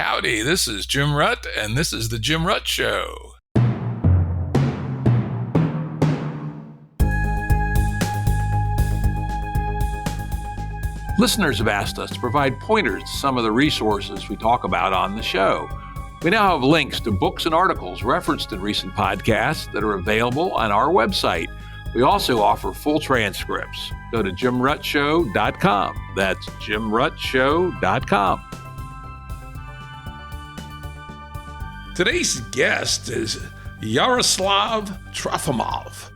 Howdy, this is Jim Rutt, and this is The Jim Rutt Show. Listeners have asked us to provide pointers to some of the resources we talk about on the show. We now have links to books and articles referenced in recent podcasts that are available on our website. We also offer full transcripts. Go to jimruttshow.com. That's jimruttshow.com. Today's guest is Yaroslav Trofimov.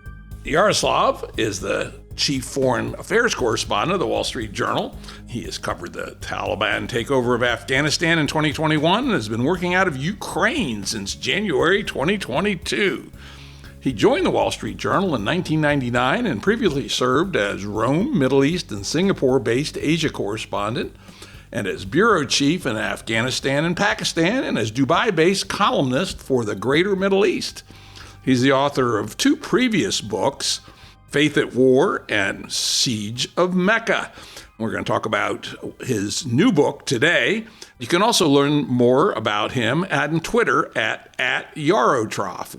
Yaroslav is the chief foreign affairs correspondent of the Wall Street Journal. He has covered the Taliban takeover of Afghanistan in 2021 and has been working out of Ukraine since January 2022. He joined the Wall Street Journal in 1999 and previously served as Rome, Middle East, and Singapore-based Asia correspondent, and as bureau chief in Afghanistan and Pakistan, and as Dubai-based columnist for the Greater Middle East. He's the author of two previous books, Faith at War and Siege of Mecca. We're going to talk about his new book today. You can also learn more about him on Twitter at Yarotrof,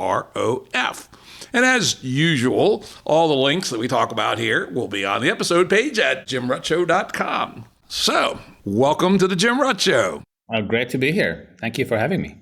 Yarotrof. And as usual, all the links that we talk about here will be on the episode page at jimruttshow.com. So, welcome to the Jim Rutt Show. Great to be here. Thank you for having me.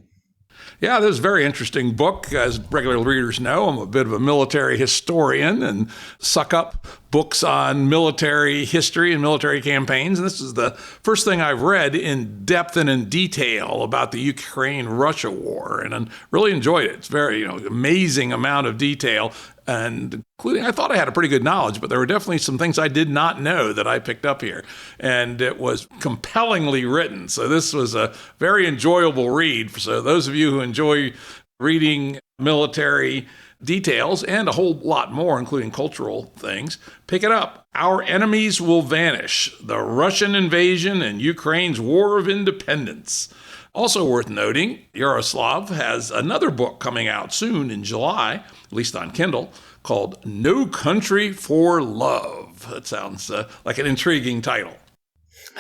Yeah, this is a very interesting book. As regular readers know, I'm a bit of a military historian and suck up books on military history and military campaigns. And this is the first thing I've read in depth and in detail about the Ukraine-Russia war, and I really enjoyed it. It's very, amazing amount of detail, and including, I thought I had a pretty good knowledge, but there were definitely some things I did not know that I picked up here. And it was compellingly written. So this was a very enjoyable read. So those of you who enjoy reading military details and a whole lot more, including cultural things, pick it up. Our Enemies Will Vanish, the Russian Invasion and Ukraine's War of Independence. Also worth noting, Yaroslav has another book coming out soon in July, at least on Kindle, called No Country for Love. That sounds like an intriguing title.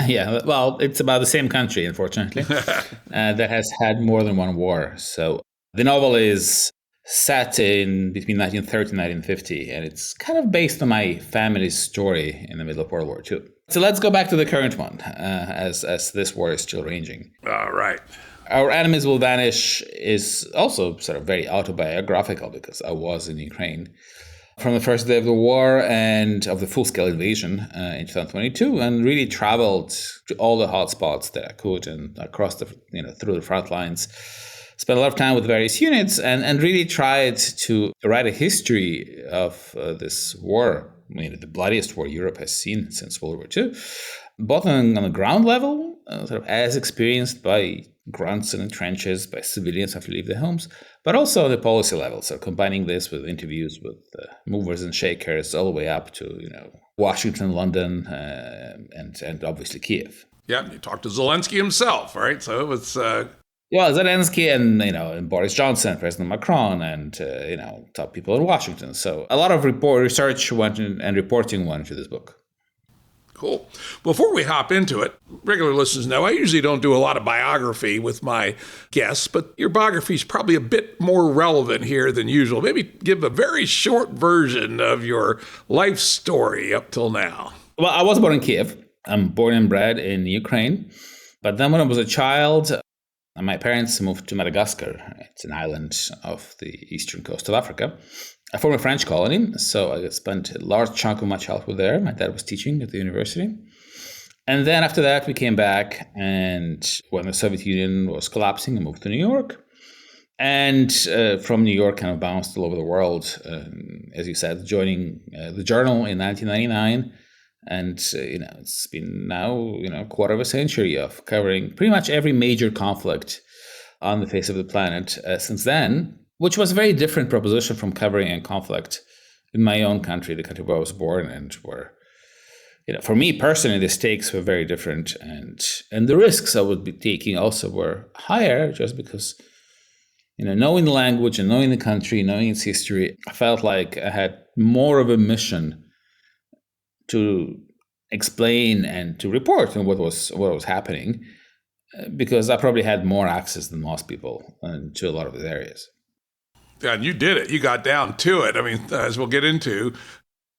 Yeah, well, it's about the same country, unfortunately, that has had more than one war. So the novel is set in between 1930 and 1950, and it's kind of based on my family's story in the middle of World War II. So let's go back to the current one, as this war is still raging. All right. Our Enemies Will Vanish is also sort of very autobiographical because I was in Ukraine from the first day of the war and of the full-scale invasion in 2022, and really traveled to all the hotspots that I could and across the through the front lines. Spent a lot of time with various units and really tried to write a history of this war, the bloodiest war Europe has seen since World War II, both on the ground level, sort of as experienced by grunts in the trenches, by civilians who have to leave their homes, but also on the policy level. So combining this with interviews with movers and shakers all the way up to Washington, London, and obviously Kiev. Yeah, you talked to Zelensky himself, right? So it was... Zelensky and Boris Johnson, President Macron, and top people in Washington. So a lot of research and reporting went into this book. Cool. Before we hop into it, regular listeners know I usually don't do a lot of biography with my guests, but your biography is probably a bit more relevant here than usual. Maybe give a very short version of your life story up till now. Well, I was born in Kiev. I'm born and bred in Ukraine. But then when I was a child, my parents moved to Madagascar. It's an island off the eastern coast of Africa, a former French colony. So I spent a large chunk of my childhood there. My dad was teaching at the university. And then after that, we came back. And when the Soviet Union was collapsing, I moved to New York. And from New York, kind of bounced all over the world, as you said, joining the Journal in 1999. And, it's been now, a quarter of a century of covering pretty much every major conflict on the face of the planet since then, which was a very different proposition from covering a conflict in my own country, the country where I was born, and where, for me personally, the stakes were very different. And the risks I would be taking also were higher just because, knowing the language and knowing the country, knowing its history, I felt like I had more of a mission to explain and to report on what was happening, because I probably had more access than most people to a lot of these areas. Yeah, and you did it. You got down to it. I mean, as we'll get into,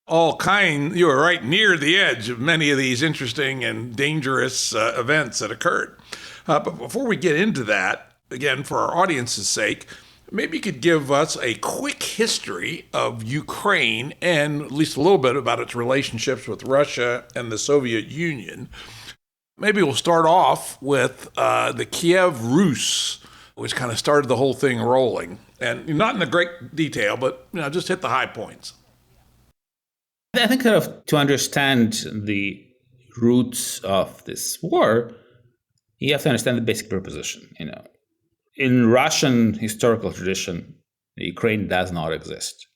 you were right near the edge of many of these interesting and dangerous events that occurred. But before we get into that, again, for our audience's sake, maybe you could give us a quick history of Ukraine and at least a little bit about its relationships with Russia and the Soviet Union. Maybe we'll start off with the Kiev Rus, which kind of started the whole thing rolling. And not in the great detail, but just hit the high points. I think kind of to understand the roots of this war, you have to understand the basic proposition. In Russian historical tradition, Ukraine does not exist.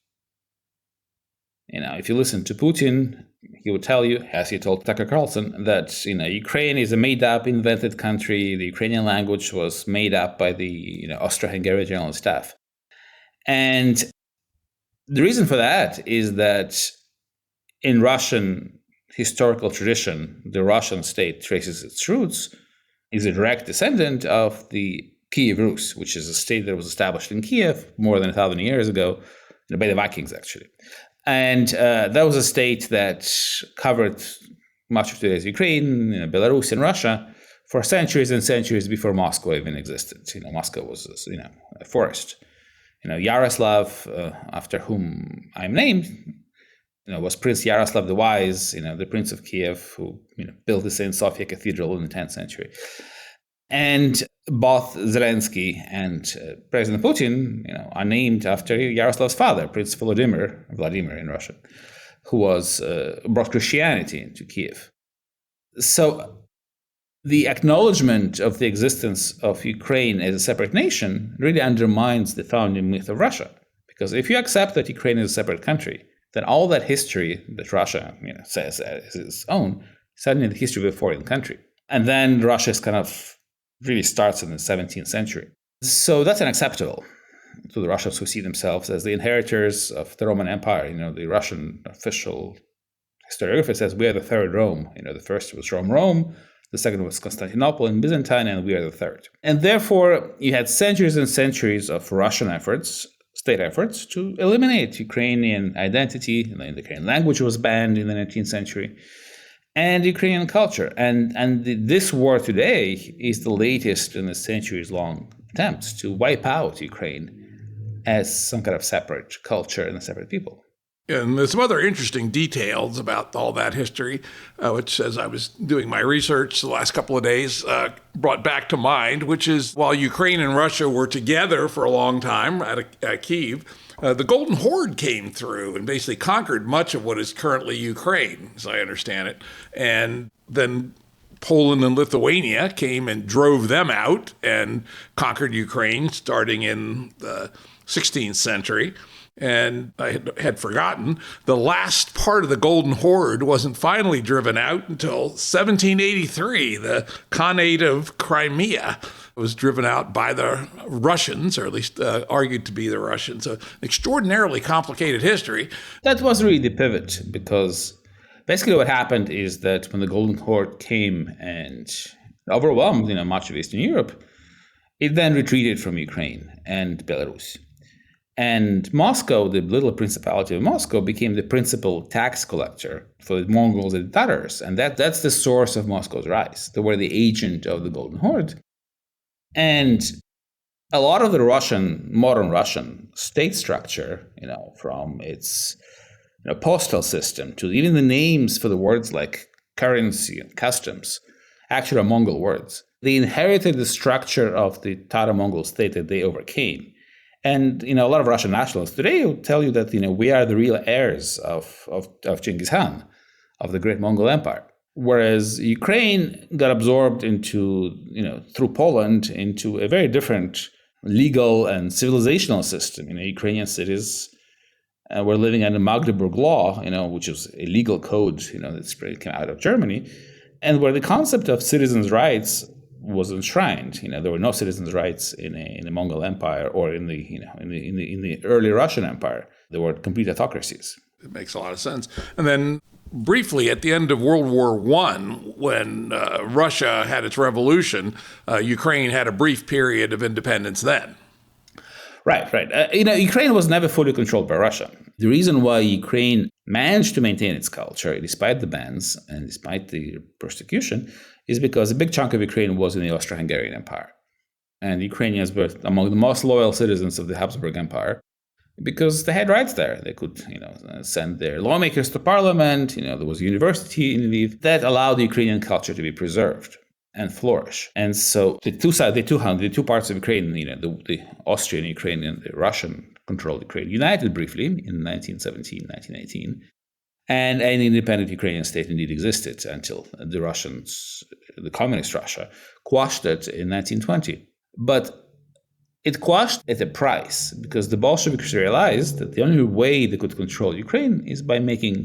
If you listen to Putin, he would tell you, as he told Tucker Carlson, that Ukraine is a made-up, invented country. The Ukrainian language was made up by the Austro-Hungarian General Staff. And the reason for that is that in Russian historical tradition, the Russian state traces its roots, is a direct descendant of the Kiev Rus, which is a state that was established in Kiev more than 1,000 years ago, by the Vikings, actually. And that was a state that covered much of today's Ukraine, Belarus, and Russia for centuries and centuries before Moscow even existed. Moscow was, a forest. Yaroslav, after whom I'm named, was Prince Yaroslav the Wise, the Prince of Kiev, who built the St. Sophia Cathedral in the 10th century. And both Zelensky and President Putin, are named after Yaroslav's father, Prince Vladimir in Russian, who brought Christianity into Kiev. So the acknowledgement of the existence of Ukraine as a separate nation really undermines the founding myth of Russia. Because if you accept that Ukraine is a separate country, then all that history that Russia says is its own, suddenly the history of a foreign country. And then Russia is kind of really starts in the 17th century. So that's unacceptable to the Russians, who see themselves as the inheritors of the Roman Empire. The Russian official historiography says we are the third Rome. The first was Rome, the second was Constantinople and Byzantine, and we are the third. And therefore, you had centuries and centuries of Russian efforts, state efforts, to eliminate Ukrainian identity. The Ukrainian language was banned in the 19th century. And Ukrainian culture. And this war today is the latest in a centuries-long attempt to wipe out Ukraine as some kind of separate culture and a separate people. And there's some other interesting details about all that history, which, as I was doing my research the last couple of days, brought back to mind, which is while Ukraine and Russia were together for a long time at Kyiv, the Golden Horde came through and basically conquered much of what is currently Ukraine, as I understand it. And then Poland and Lithuania came and drove them out and conquered Ukraine starting in the 16th century. And I had forgotten, the last part of the Golden Horde wasn't finally driven out until 1783. The Khanate of Crimea was driven out by the Russians, or at least argued to be the Russians. So extraordinarily complicated history. That was really the pivot, because basically what happened is that when the Golden Horde came and overwhelmed much of Eastern Europe, it then retreated from Ukraine and Belarus. And Moscow, the little principality of Moscow, became the principal tax collector for the Mongols and the Tatars. And that's the source of Moscow's rise. They were the agent of the Golden Horde. And a lot of the modern Russian state structure, from its postal system to even the names for the words like currency and customs, actually are Mongol words. They inherited the structure of the Tatar-Mongol state that they overcame. And a lot of Russian nationalists today will tell you that we are the real heirs of Genghis Khan, of the great Mongol Empire. Whereas Ukraine got absorbed into, through Poland, into a very different legal and civilizational system. Ukrainian cities were living under Magdeburg law, which was a legal code, that came out of Germany, and where the concept of citizens' rights was enshrined. There were no citizens' rights in the Mongol Empire or in the early Russian Empire. There were complete autocracies. It makes a lot of sense. And then briefly at the end of World War I, when Russia had its revolution, Ukraine had a brief period of independence then. Right. Ukraine was never fully controlled by Russia. The reason why Ukraine managed to maintain its culture, despite the bans and despite the persecution, is because a big chunk of Ukraine was in the Austro-Hungarian Empire. And Ukrainians were among the most loyal citizens of the Habsburg Empire because they had rights there. They could, send their lawmakers to parliament. There was a university in Lviv that allowed the Ukrainian culture to be preserved and flourish. And so the two parts of Ukraine, the Austrian Ukrainian, the Russian-controlled Ukraine, united briefly in 1917, 1918. And an independent Ukrainian state indeed existed until the communist Russia, quashed it in 1920. But it quashed at a price, because the Bolsheviks realized that the only way they could control Ukraine is by making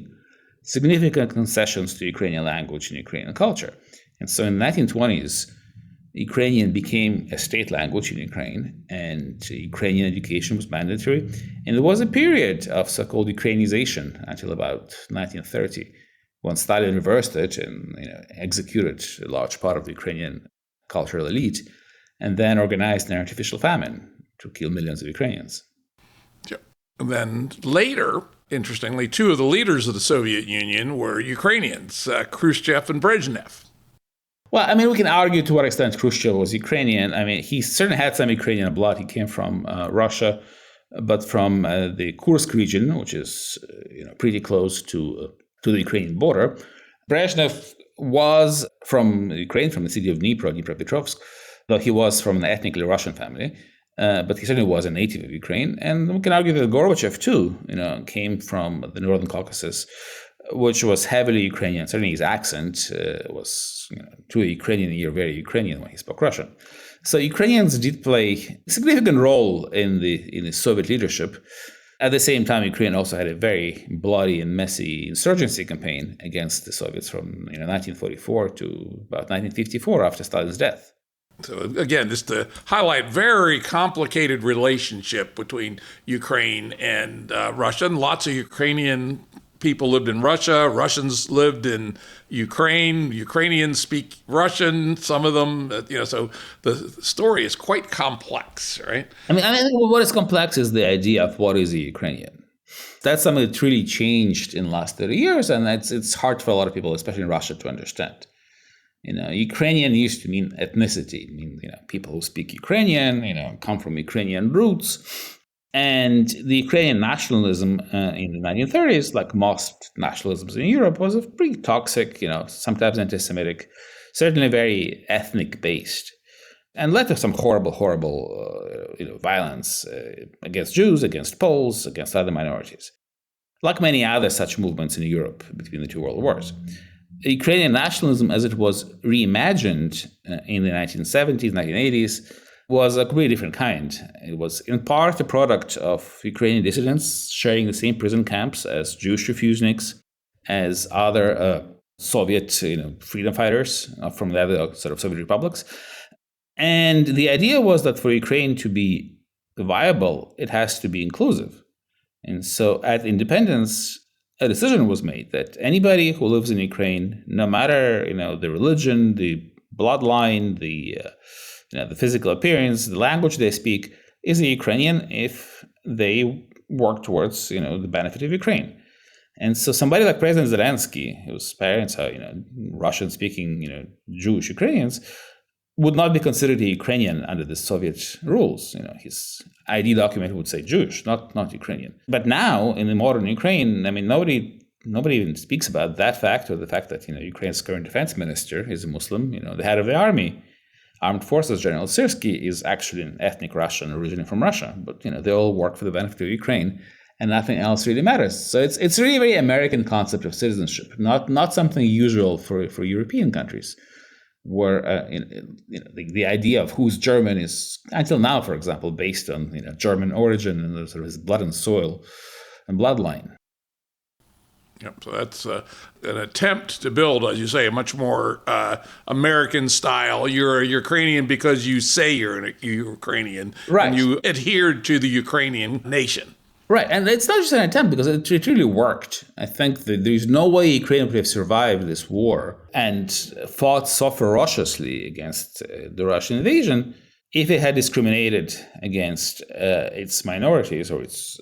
significant concessions to Ukrainian language and Ukrainian culture. And so in the 1920s, Ukrainian became a state language in Ukraine, and Ukrainian education was mandatory. And there was a period of so-called Ukrainization until about 1930, when Stalin reversed it and executed a large part of the Ukrainian cultural elite, and then organized an artificial famine to kill millions of Ukrainians. Yeah. And then later, interestingly, two of the leaders of the Soviet Union were Ukrainians, Khrushchev and Brezhnev. Well, we can argue to what extent Khrushchev was Ukrainian. He certainly had some Ukrainian blood. He came from Russia, but from the Kursk region, which is pretty close to the Ukrainian border. Brezhnev was from Ukraine, from the city of Dnipropetrovsk, though he was from an ethnically Russian family, but he certainly was a native of Ukraine. And we can argue that Gorbachev, too, came from the Northern Caucasus, which was heavily Ukrainian. Certainly his accent was to a Ukrainian ear very Ukrainian when he spoke Russian. So Ukrainians did play a significant role in the Soviet leadership. At the same time, Ukraine also had a very bloody and messy insurgency campaign against the Soviets from 1944 to about 1954 after Stalin's death. So again, just to highlight, very complicated relationship between Ukraine and Russia. And lots of Ukrainian people lived in Russia. Russians lived in Ukraine. Ukrainians speak Russian, some of them, so the story is quite complex, right? I think what is complex is the idea of what is a Ukrainian. That's something that really changed in the last 30 years, and it's hard for a lot of people, especially in Russia, to understand. Ukrainian used to mean ethnicity, people who speak Ukrainian, come from Ukrainian roots. And the Ukrainian nationalism in the 1930s, like most nationalisms in Europe, was pretty toxic, sometimes anti-Semitic, certainly very ethnic-based, and led to some horrible violence against Jews, against Poles, against other minorities, like many other such movements in Europe between the two world wars. Ukrainian nationalism, as it was reimagined in the 1970s, 1980s, was a completely different kind. It was in part a product of Ukrainian dissidents sharing the same prison camps as Jewish refuseniks, as other Soviet freedom fighters from the other sort of Soviet republics. And the idea was that for Ukraine to be viable, it has to be inclusive. And so at independence, a decision was made that anybody who lives in Ukraine, no matter the religion, the bloodline, the physical appearance, the language they speak, is a Ukrainian if they work towards the benefit of Ukraine. And so somebody like President Zelensky, whose parents are Russian-speaking Jewish Ukrainians, would not be considered a Ukrainian under the Soviet rules. His ID document would say Jewish, not Ukrainian. But now in the modern Ukraine, nobody even speaks about that fact, or the fact that Ukraine's current defense minister is a Muslim. The head of the armed forces, General Syrsky, is actually an ethnic Russian, originally from Russia. But they all work for the benefit of Ukraine, and nothing else really matters. So it's really a very American concept of citizenship, not something usual for European countries, where the idea of who's German is, until now, for example, based on German origin and sort of his blood and soil and bloodline. Yep. So that's an attempt to build, as you say, a much more American style. You're a Ukrainian because you say you're a Ukrainian, right? And you adhere to the Ukrainian nation. Right, and it's not just an attempt because it really worked. I think that there's no way Ukraine would have survived this war and fought so ferociously against the Russian invasion if it had discriminated against its minorities or its,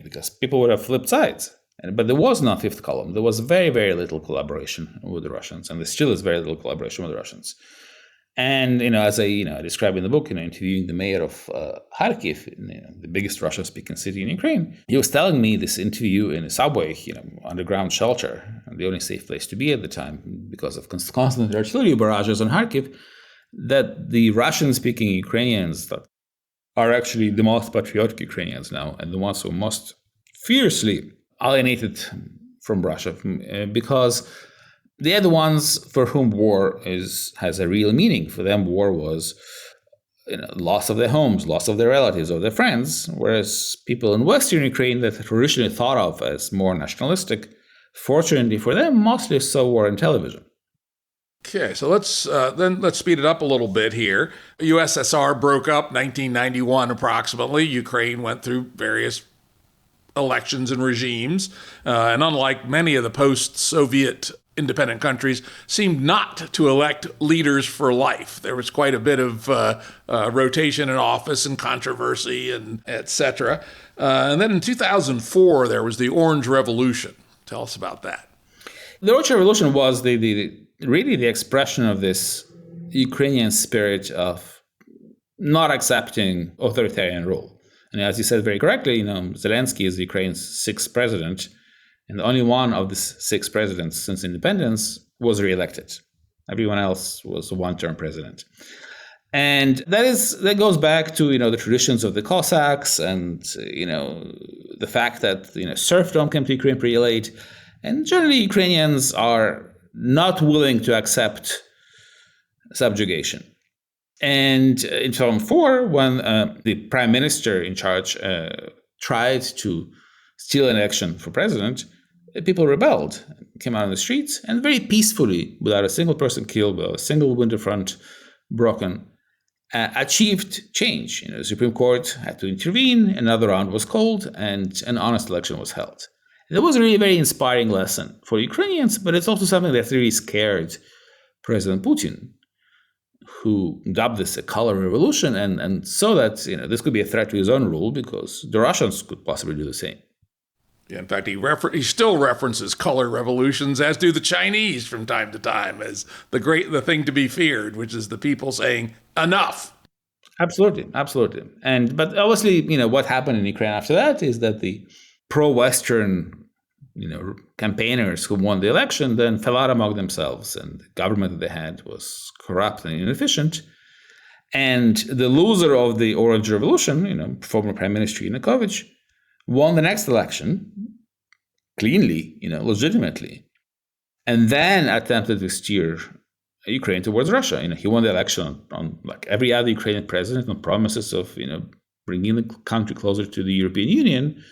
because people would have flipped sides. But there was no fifth column. There was very, very little collaboration with the Russians, and there still is very little collaboration with the Russians. And, as I describe in the book, interviewing the mayor of Kharkiv, the biggest Russian-speaking city in Ukraine, he was telling me this interview in a subway, underground shelter, the only safe place to be at the time because of constant artillery barrages on Kharkiv, that the Russian-speaking Ukrainians that are actually the most patriotic Ukrainians now and the ones who are most fiercely alienated from Russia because they're the ones for whom war has a real meaning. For them, war was loss of their homes, loss of their relatives, of their friends, whereas people in Western Ukraine that are traditionally thought of as more nationalistic, fortunately for them, mostly saw war on television. Okay, so let's speed it up a little bit here. USSR broke up 1991 approximately. Ukraine went through various elections and regimes, and unlike many of the post-Soviet independent countries, seemed not to elect leaders for life. There was quite a bit of rotation in office and controversy and et cetera. And then in 2004, there was the Orange Revolution. Tell us about that. The Orange Revolution was really the expression of this Ukrainian spirit of not accepting authoritarian rule. And as you said very correctly, Zelensky is Ukraine's sixth president, and only one of the six presidents since independence was reelected. Everyone else was a one-term president. And that goes back to, the traditions of the Cossacks and, the fact that, serfdom came to Ukraine pretty late. And generally, Ukrainians are not willing to accept subjugation. And in 2004, when the prime minister in charge tried to steal an election for president, people rebelled, came out on the streets, and very peacefully, without a single person killed, without a single window front broken, achieved change. The Supreme Court had to intervene, another round was called, and an honest election was held. It was a really very inspiring lesson for Ukrainians, but it's also something that really scared President Putin, who dubbed this a color revolution and saw that this could be a threat to his own rule because the Russians could possibly do the same. Yeah, in fact, he still references color revolutions, as do the Chinese from time to time, as the thing to be feared, which is the people saying enough. Absolutely. But obviously, what happened in Ukraine after that is that the pro-Western campaigners who won the election then fell out among themselves, and the government that they had was corrupt and inefficient. And the loser of the Orange Revolution, former Prime Minister Yanukovych, won the next election cleanly, legitimately, and then attempted to steer Ukraine towards Russia. He won the election on like every other Ukrainian president on promises of, bringing the country closer to the European Union.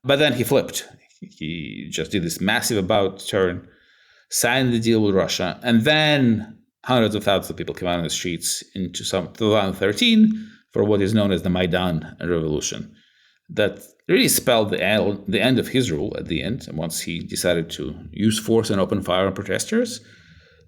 But then he flipped. He just did this massive about turn, signed the deal with Russia, and then hundreds of thousands of people came out on the streets in 2013 for what is known as the Maidan Revolution. That really spelled the end of his rule at the end, once he decided to use force and open fire on protesters,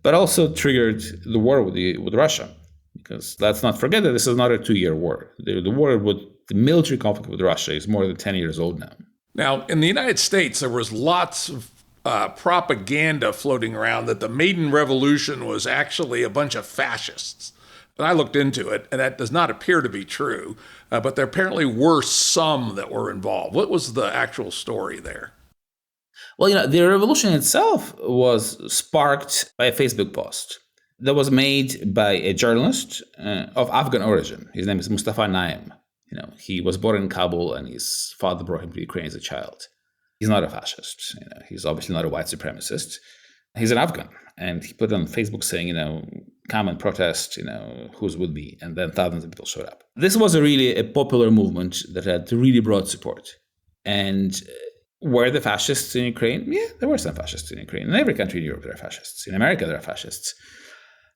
but also triggered the war with Russia. Because let's not forget that this is not a 2-year war. The military conflict with Russia is more than 10 years old now. Now, in the United States, there was lots of propaganda floating around that the Maidan Revolution was actually a bunch of fascists. And I looked into it, and that does not appear to be true. But there apparently were some that were involved. What was the actual story there? Well, the revolution itself was sparked by a Facebook post that was made by a journalist of Afghan origin. His name is Mustafa Naim. He was born in Kabul, and his father brought him to Ukraine as a child. He's not a fascist. He's obviously not a white supremacist. He's an Afghan, and he put on Facebook saying, come and protest, who's with me, and then thousands of people showed up. This was a popular movement that had really broad support. And were the fascists in Ukraine? Yeah, there were some fascists in Ukraine. In every country in Europe, there are fascists. In America, there are fascists.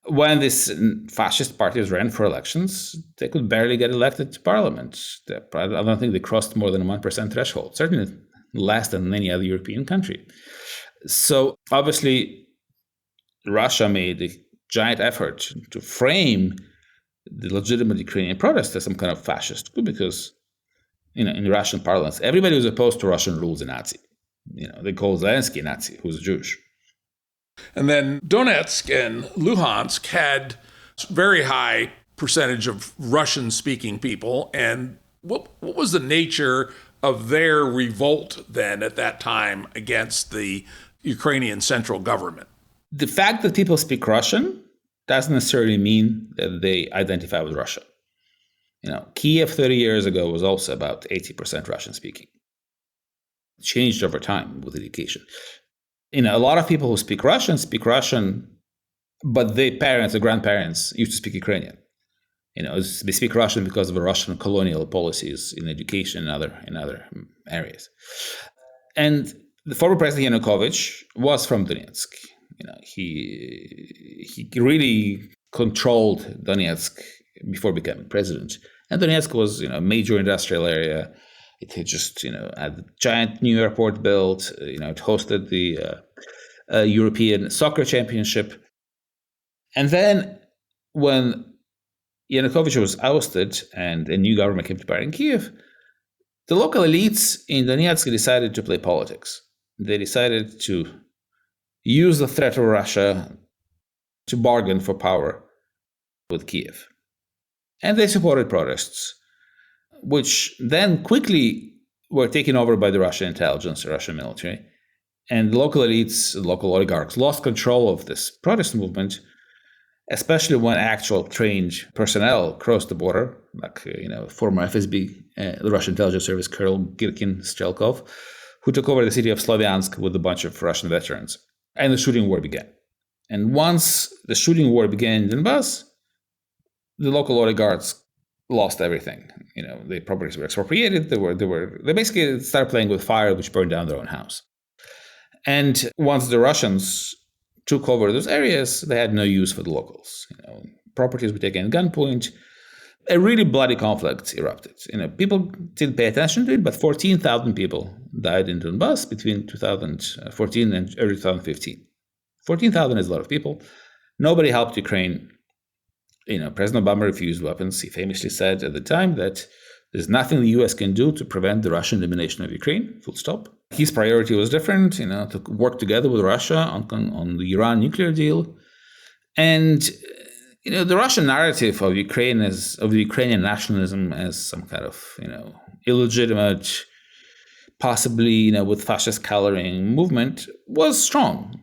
When these fascist parties ran for elections, they could barely get elected to parliament. I don't think they crossed more than a 1% threshold, certainly less than any other European country. So obviously, Russia made a giant effort to frame the legitimate Ukrainian protest as some kind of fascist coup because, in Russian parlance, everybody who's opposed to Russian rule is a Nazi. They call Zelensky a Nazi, who's Jewish. And then Donetsk and Luhansk had very high percentage of Russian-speaking people. And what was the nature of their revolt then at that time against the Ukrainian central government? The fact that people speak Russian doesn't necessarily mean that they identify with Russia. Kiev 30 years ago was also about 80% Russian speaking. It changed over time with education. A lot of people who speak Russian, but their parents or grandparents used to speak Ukrainian. They speak Russian because of the Russian colonial policies in education and other areas. And the former President Yanukovych was from Donetsk. He really controlled Donetsk before becoming president. And Donetsk was, a major industrial area. It had just, had a giant new airport built. It hosted the European soccer championship. And then when Yanukovych was ousted and a new government came to power in Kiev, the local elites in Donetsk decided to play politics. They decided to use the threat of Russia to bargain for power with Kiev. And they supported protests, which then quickly were taken over by the Russian intelligence, the Russian military. And local elites, local oligarchs lost control of this protest movement, especially when actual trained personnel crossed the border, like former FSB, the Russian intelligence service Colonel Girkin Strelkov, who took over the city of Slavyansk with a bunch of Russian veterans. And the shooting war began. And once the shooting war began in Donbass, the local oligarchs lost everything. Their properties were expropriated. They basically started playing with fire, which burned down their own house. And once the Russians took over those areas, they had no use for the locals. Properties were taken at gunpoint. A really bloody conflict erupted. People didn't pay attention to it, but 14,000 people died in Donbass between 2014 and early 2015. 14,000 is a lot of people. Nobody helped Ukraine. President Obama refused weapons. He famously said at the time that there's nothing the U.S. can do to prevent the Russian elimination of Ukraine, full stop. His priority was different, to work together with Russia on the Iran nuclear deal. And, the Russian narrative of the Ukrainian nationalism as some kind of, illegitimate, possibly, with fascist coloring movement was strong,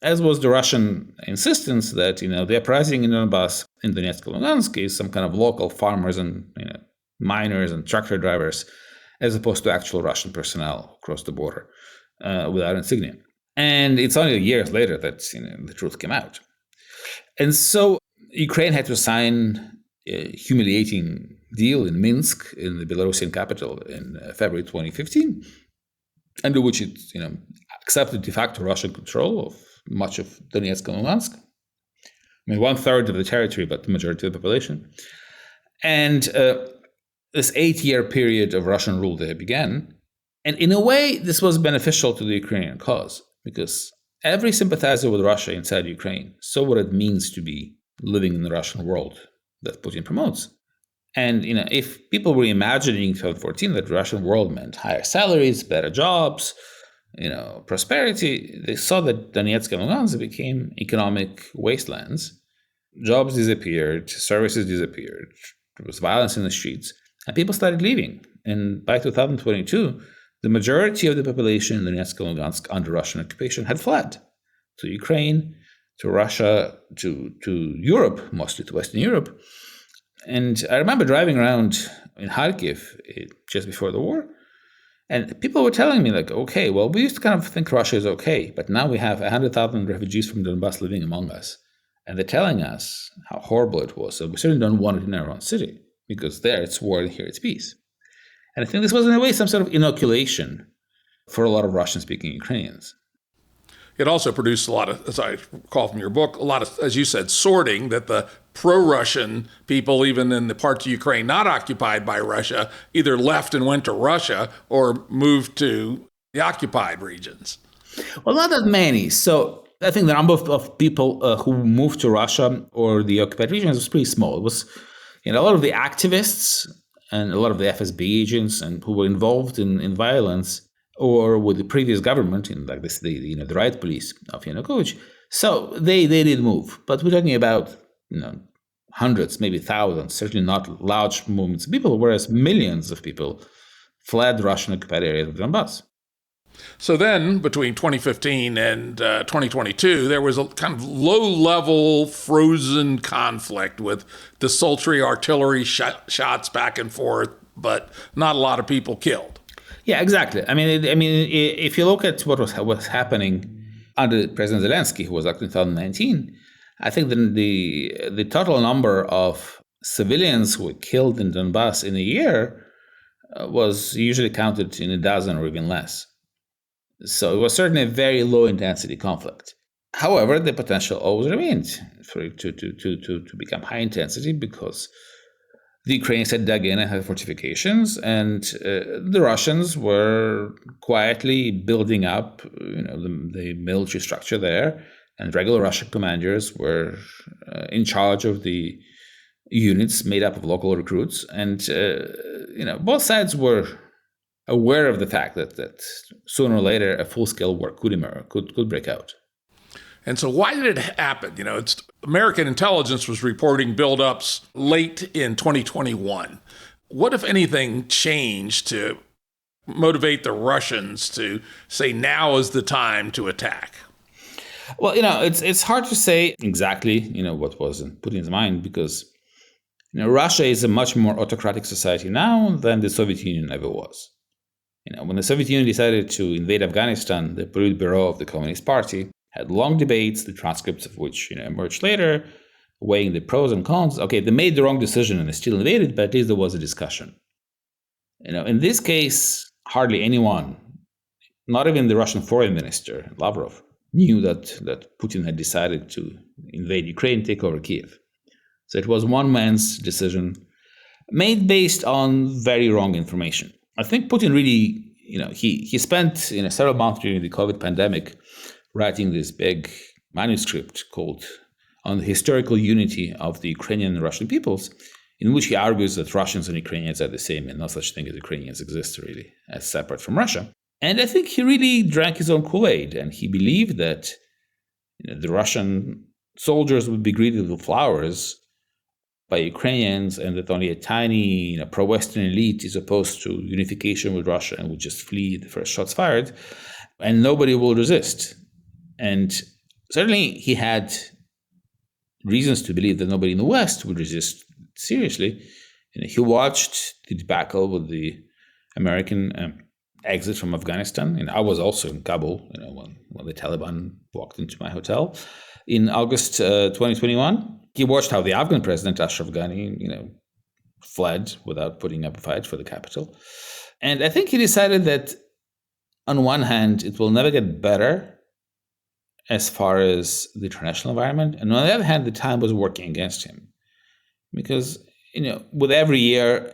as was the Russian insistence that, the uprising in Donbass, in Donetsk and Luhansk is some kind of local farmers and, miners and tractor drivers, as opposed to actual Russian personnel across the border without insignia. And it's only years later that the truth came out. And so Ukraine had to sign a humiliating deal in Minsk, in the Belarusian capital, in February 2015, under which it accepted de facto Russian control of much of Donetsk and Luhansk. 1/3 of the territory, but the majority of the population. And this 8-year period of Russian rule there began. And in a way, this was beneficial to the Ukrainian cause, because every sympathizer with Russia inside Ukraine saw what it means to be living in the Russian world that Putin promotes. And if people were imagining in 2014 that the Russian world meant higher salaries, better jobs, prosperity, they saw that Donetsk and Luhansk became economic wastelands. Jobs disappeared, services disappeared, there was violence in the streets, and people started leaving. And by 2022, the majority of the population in Donetsk and Luhansk under Russian occupation had fled to Ukraine, to Russia, to Europe, mostly to Western Europe. And I remember driving around in Kharkiv just before the war, and people were telling me, okay, well, we used to kind of think Russia is okay, but now we have 100,000 refugees from Donbass living among us. And they're telling us how horrible it was. So we certainly don't want it in our own city, because there it's war and here it's peace. And I think this was, in a way, some sort of inoculation for a lot of Russian-speaking Ukrainians. it also produced a lot of, as I recall from your book, a lot of, as you said, sorting, that the pro-Russian people, even in the parts of Ukraine not occupied by Russia, either left and went to Russia or moved to the occupied regions. Well, not that many. So I think the number of people who moved to Russia or the occupied regions was pretty small. It was, a lot of the activists and a lot of the FSB agents and who were involved in violence or with the previous government, like this, the riot police of Yanukovych. So they did move, but we're talking about hundreds, maybe thousands, certainly not large movements of people, whereas millions of people fled Russian occupied areas of Donbass. So then, between 2015 and 2022, there was a kind of low-level frozen conflict with desultory artillery shots back and forth, but not a lot of people killed. Yeah, exactly. I mean, if you look at what was happening under President Zelensky, who was elected in 2019, I think the total number of civilians who were killed in Donbass in a year was usually counted in a dozen or even less. So it was certainly a very low-intensity conflict. However, the potential always remained for it to become high intensity because the Ukrainians had dug in and had fortifications, and the Russians were quietly building up, the military structure there, and regular Russian commanders were in charge of the units made up of local recruits, and both sides were aware of the fact that sooner or later a full-scale war could break out. And so why did it happen? American intelligence was reporting buildups late in 2021. What, if anything, changed to motivate the Russians to say now is the time to attack? Well, it's hard to say exactly, what was in Putin's mind because, Russia is a much more autocratic society now than the Soviet Union ever was. When the Soviet Union decided to invade Afghanistan, the Politburo of the Communist Party had long debates, the transcripts of which emerged later, weighing the pros and cons. Okay, they made the wrong decision and they still invaded, but at least there was a discussion. In this case, hardly anyone, not even the Russian foreign minister, Lavrov, knew that Putin had decided to invade Ukraine, take over Kiev. So it was one man's decision made based on very wrong information. I think Putin really, he spent several months during the COVID pandemic writing this big manuscript called On the Historical Unity of the Ukrainian and Russian Peoples, in which he argues that Russians and Ukrainians are the same and no such thing as Ukrainians exist really as separate from Russia. And I think he really drank his own kool-aid, and he believed that the Russian soldiers would be greeted with flowers by Ukrainians, and that only a tiny pro-Western elite is opposed to unification with Russia and would just flee the first shots fired, and nobody will resist. And certainly he had reasons to believe that nobody in the West would resist seriously. He watched the debacle with the American exit from Afghanistan. I was also in Kabul when the Taliban walked into my hotel in August 2021. He watched how the Afghan president, Ashraf Ghani, fled without putting up a fight for the capital. And I think he decided that, on one hand, it will never get better as far as the international environment. And on the other hand, the time was working against him. Because, with every year,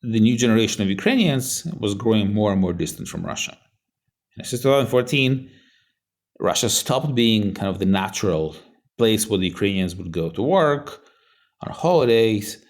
the new generation of Ukrainians was growing more and more distant from Russia. Since 2014, Russia stopped being kind of the natural place where the Ukrainians would go to work, on holidays,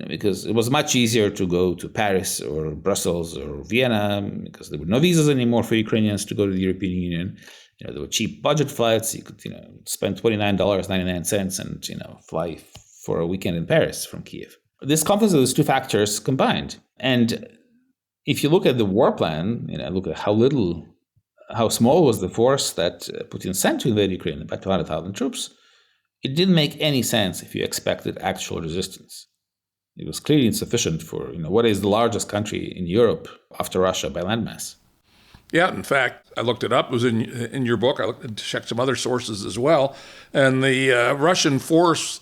because it was much easier to go to Paris or Brussels or Vienna because there were no visas anymore for Ukrainians to go to the European Union. There were cheap budget flights. You could, spend $29.99 and, fly for a weekend in Paris from Kiev. This confluence of those two factors combined. And if you look at the war plan, look at how small was the force that Putin sent to invade Ukraine, about 200,000 troops, it didn't make any sense if you expected actual resistance. It was clearly insufficient for what is the largest country in Europe after Russia by landmass. Yeah, in fact, I looked it up. It was in your book. I checked some other sources as well. And the Russian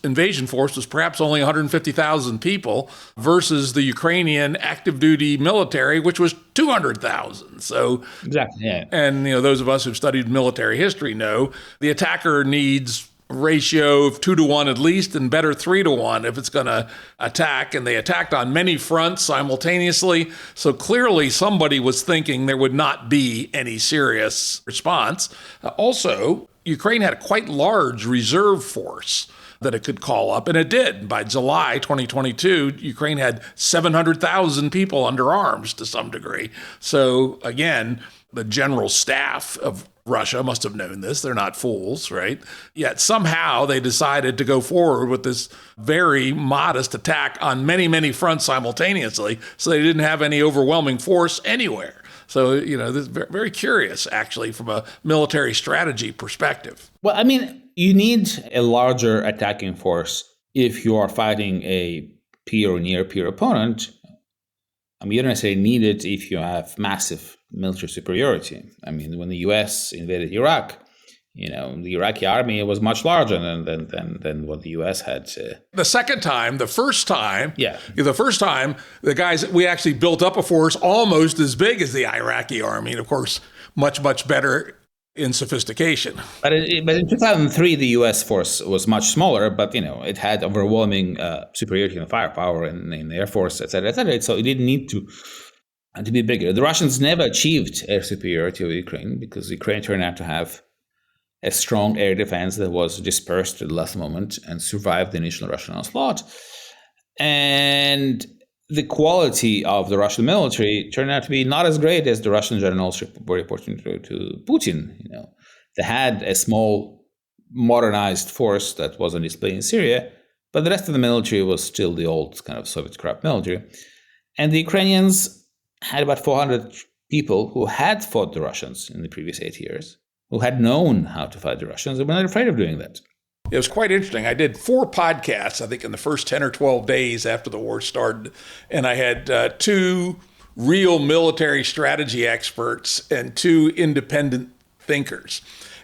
invasion force was perhaps only 150,000 people versus the Ukrainian active duty military, which was 200,000. So Exactly. Yeah. And those of us who've studied military history know the attacker needs a ratio of 2-to-1 at least, and better 3-to-1 if it's going to attack. And they attacked on many fronts simultaneously. So clearly somebody was thinking there would not be any serious response. Also, Ukraine had a quite large reserve force that it could call up, and it did. By July 2022, Ukraine had 700,000 people under arms to some degree. So again, the general staff of Russia must have known this. They're not fools, right? Yet somehow they decided to go forward with this very modest attack on many, many fronts simultaneously, so they didn't have any overwhelming force anywhere. So, this is very curious, actually, from a military strategy perspective. Well, I mean, you need a larger attacking force if you are fighting a peer or near peer opponent. I mean, you don't necessarily need it if you have massive military superiority. I mean, when the U.S. invaded Iraq, the Iraqi army was much larger than what the U.S. had. The first time, Yeah. The first time, the guys, we actually built up a force almost as big as the Iraqi army, and of course, much, much better in sophistication. But in 2003, the U.S. force was much smaller, but it had overwhelming superiority in firepower and in the Air Force, et cetera, et cetera. So it didn't need to be bigger. The Russians never achieved air superiority over Ukraine because Ukraine turned out to have a strong air defense that was dispersed at the last moment and survived the initial Russian onslaught. And the quality of the Russian military turned out to be not as great as the Russian generals were reporting to Putin. They had a small modernized force that was on display in Syria, but the rest of the military was still the old kind of Soviet corrupt military. And the Ukrainians had about 400 people who had fought the Russians in the previous 8 years, who had known how to fight the Russians and were not afraid of doing that. It was quite interesting. I did 4 podcasts, I think, in the first 10 or 12 days after the war started. And I had 2 real military strategy experts and 2 independent thinkers.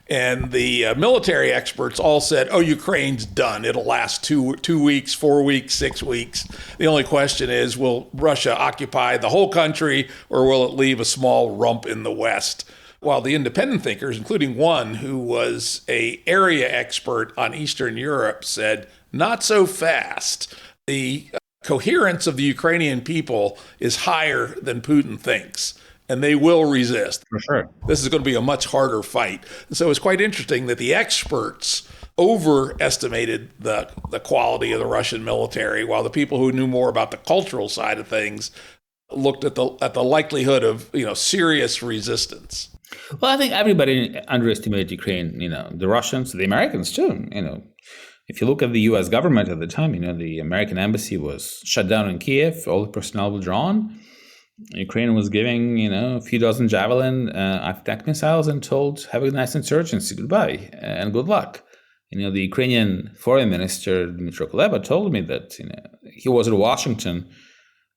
And the military experts all said, Ukraine's done. It'll last 2 weeks, 4 weeks, 6 weeks. The only question is, will Russia occupy the whole country, or will it leave a small rump in the West? While the independent thinkers, including one who was an area expert on Eastern Europe, said, not so fast. The coherence of the Ukrainian people is higher than Putin thinks, and they will resist. For sure. This is going to be a much harder fight. And so it's quite interesting that the experts overestimated the quality of the Russian military, while the people who knew more about the cultural side of things looked at the likelihood of serious resistance. Well, I think everybody underestimated Ukraine, the Russians, the Americans too. If you look at the U.S. government at the time, the American embassy was shut down in Kiev, all the personnel withdrawn. Ukraine was giving, a few dozen Javelin attack missiles and told, have a nice insurgency, goodbye, and good luck. The Ukrainian foreign minister, Dmytro Kuleba, told me that, he was in Washington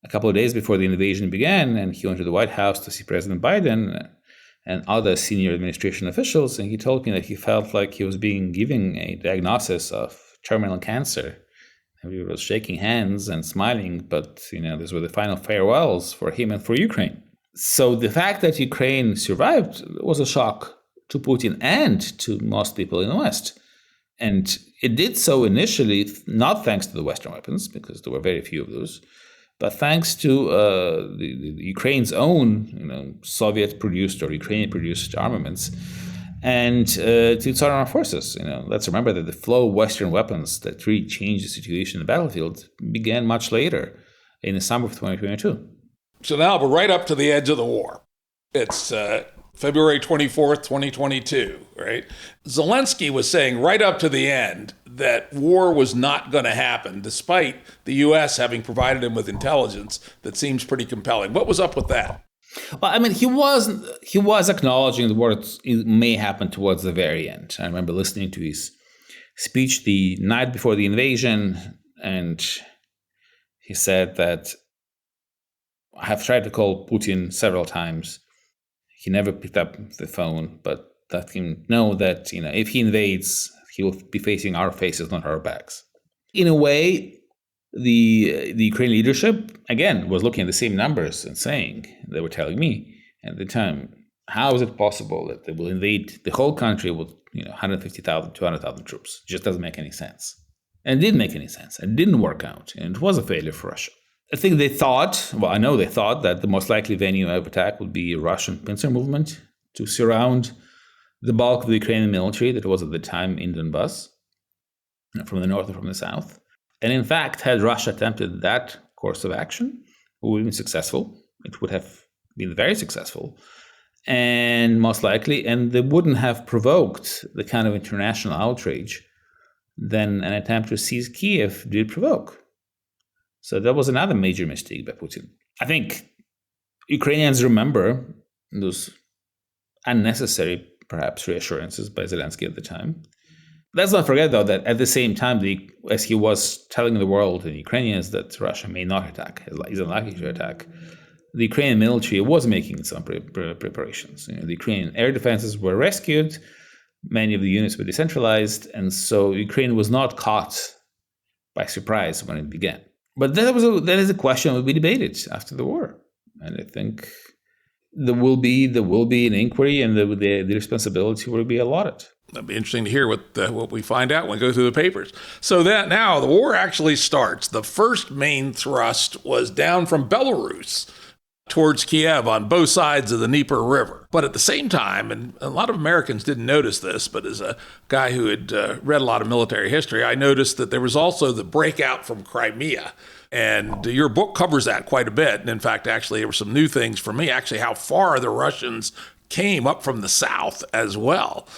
a couple of days before the invasion began, and he went to the White House to see President Biden and other senior administration officials, and he told me that he felt like he was being given a diagnosis of terminal cancer. And he was shaking hands and smiling, but these were the final farewells for him and for Ukraine. So the fact that Ukraine survived was a shock to Putin and to most people in the West. And it did so initially, not thanks to the Western weapons, because there were very few of those, but thanks to the Ukraine's own, Soviet-produced or Ukrainian-produced armaments, and to its armed forces. Let's remember that the flow of Western weapons that really changed the situation in the battlefield began much later, in the summer of 2022. So now we're right up to the edge of the war. It's February 24th, 2022, right? Zelensky was saying right up to the end that war was not going to happen, despite the U.S. having provided him with intelligence that seems pretty compelling. What was up with that? Well, I mean, he was acknowledging the war may happen towards the very end. I remember listening to his speech the night before the invasion, and he said that I have tried to call Putin several times. He never picked up the phone, but let him know that, if he invades, he will be facing our faces, not our backs. In a way, the Ukrainian leadership, again, was looking at the same numbers and saying, they were telling me at the time, how is it possible that they will invade the whole country with 150,000, 200,000 troops? It just doesn't make any sense. And it didn't make any sense. It didn't work out. And it was a failure for Russia. I think they thought, I know they thought that the most likely venue of attack would be a Russian pincer movement to surround the bulk of the Ukrainian military that was at the time in Donbass, from the north and from the south. And in fact, had Russia attempted that course of action, it would have been successful. It would have been very successful. And most likely, and they wouldn't have provoked the kind of international outrage that an attempt to seize Kiev did provoke. So that was another major mistake by Putin. I think Ukrainians remember those unnecessary, perhaps, reassurances by Zelensky at the time. Let's not forget, though, that at the same time, as he was telling the world and Ukrainians that Russia may not attack, is unlikely to attack, the Ukrainian military was making some preparations. The Ukrainian air defenses were rescued, many of the units were decentralized, and so Ukraine was not caught by surprise when it began. But that is a question that will be debated after the war, and I think there will be an inquiry, and the responsibility will be allotted. It'll be interesting to hear what we find out when we go through the papers. So that now the war actually starts. The first main thrust was down from Belarus towards Kiev on both sides of the Dnieper River. But at the same time, and a lot of Americans didn't notice this, but as a guy who had read a lot of military history, I noticed that there was also the breakout from Crimea. And your book covers that quite a bit. And in fact, actually, there were some new things for me, actually, how far the Russians came up from the south as well.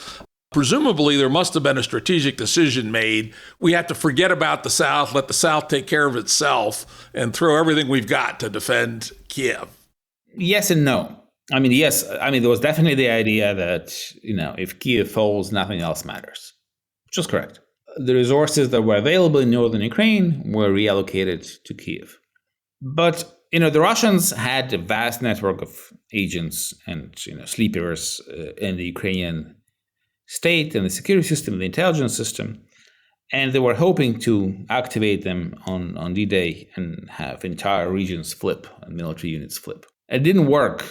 Presumably, there must have been a strategic decision made. We have to forget about the South, let the South take care of itself, and throw everything we've got to defend Kiev. Yes and no. Yes. There was definitely the idea that, if Kiev falls, nothing else matters, which is correct. The resources that were available in northern Ukraine were reallocated to Kiev. But, the Russians had a vast network of agents and, sleepers in the Ukrainian state and the security system, the intelligence system, and they were hoping to activate them on D-Day and have entire regions flip and military units flip. It didn't work,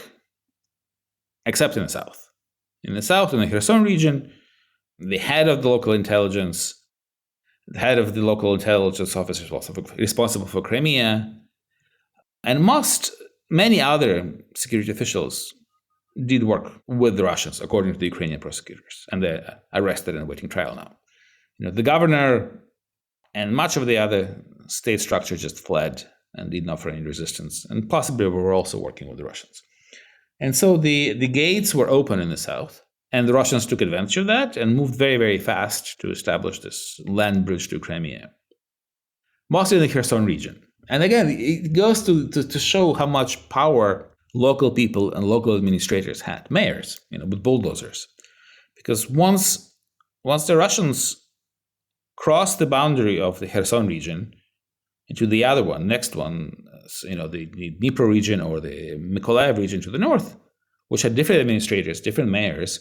except in the south. In the south, in the Kherson region, the head of the local intelligence, the head of the local intelligence officer responsible for Crimea, and many other security officials did work with the Russians, according to the Ukrainian prosecutors, and they're arrested and awaiting trial now. The governor and much of the other state structure just fled and didn't offer any resistance, and possibly were also working with the Russians. And so the gates were open in the south, and the Russians took advantage of that and moved very, very fast to establish this land bridge to Crimea, mostly in the Kherson region. And again, it goes to show how much power local people and local administrators had, mayors, with bulldozers. Because once the Russians crossed the boundary of the Kherson region into the other one, next one, the Dnieper region or the Mykolaiv region to the north, which had different administrators, different mayors,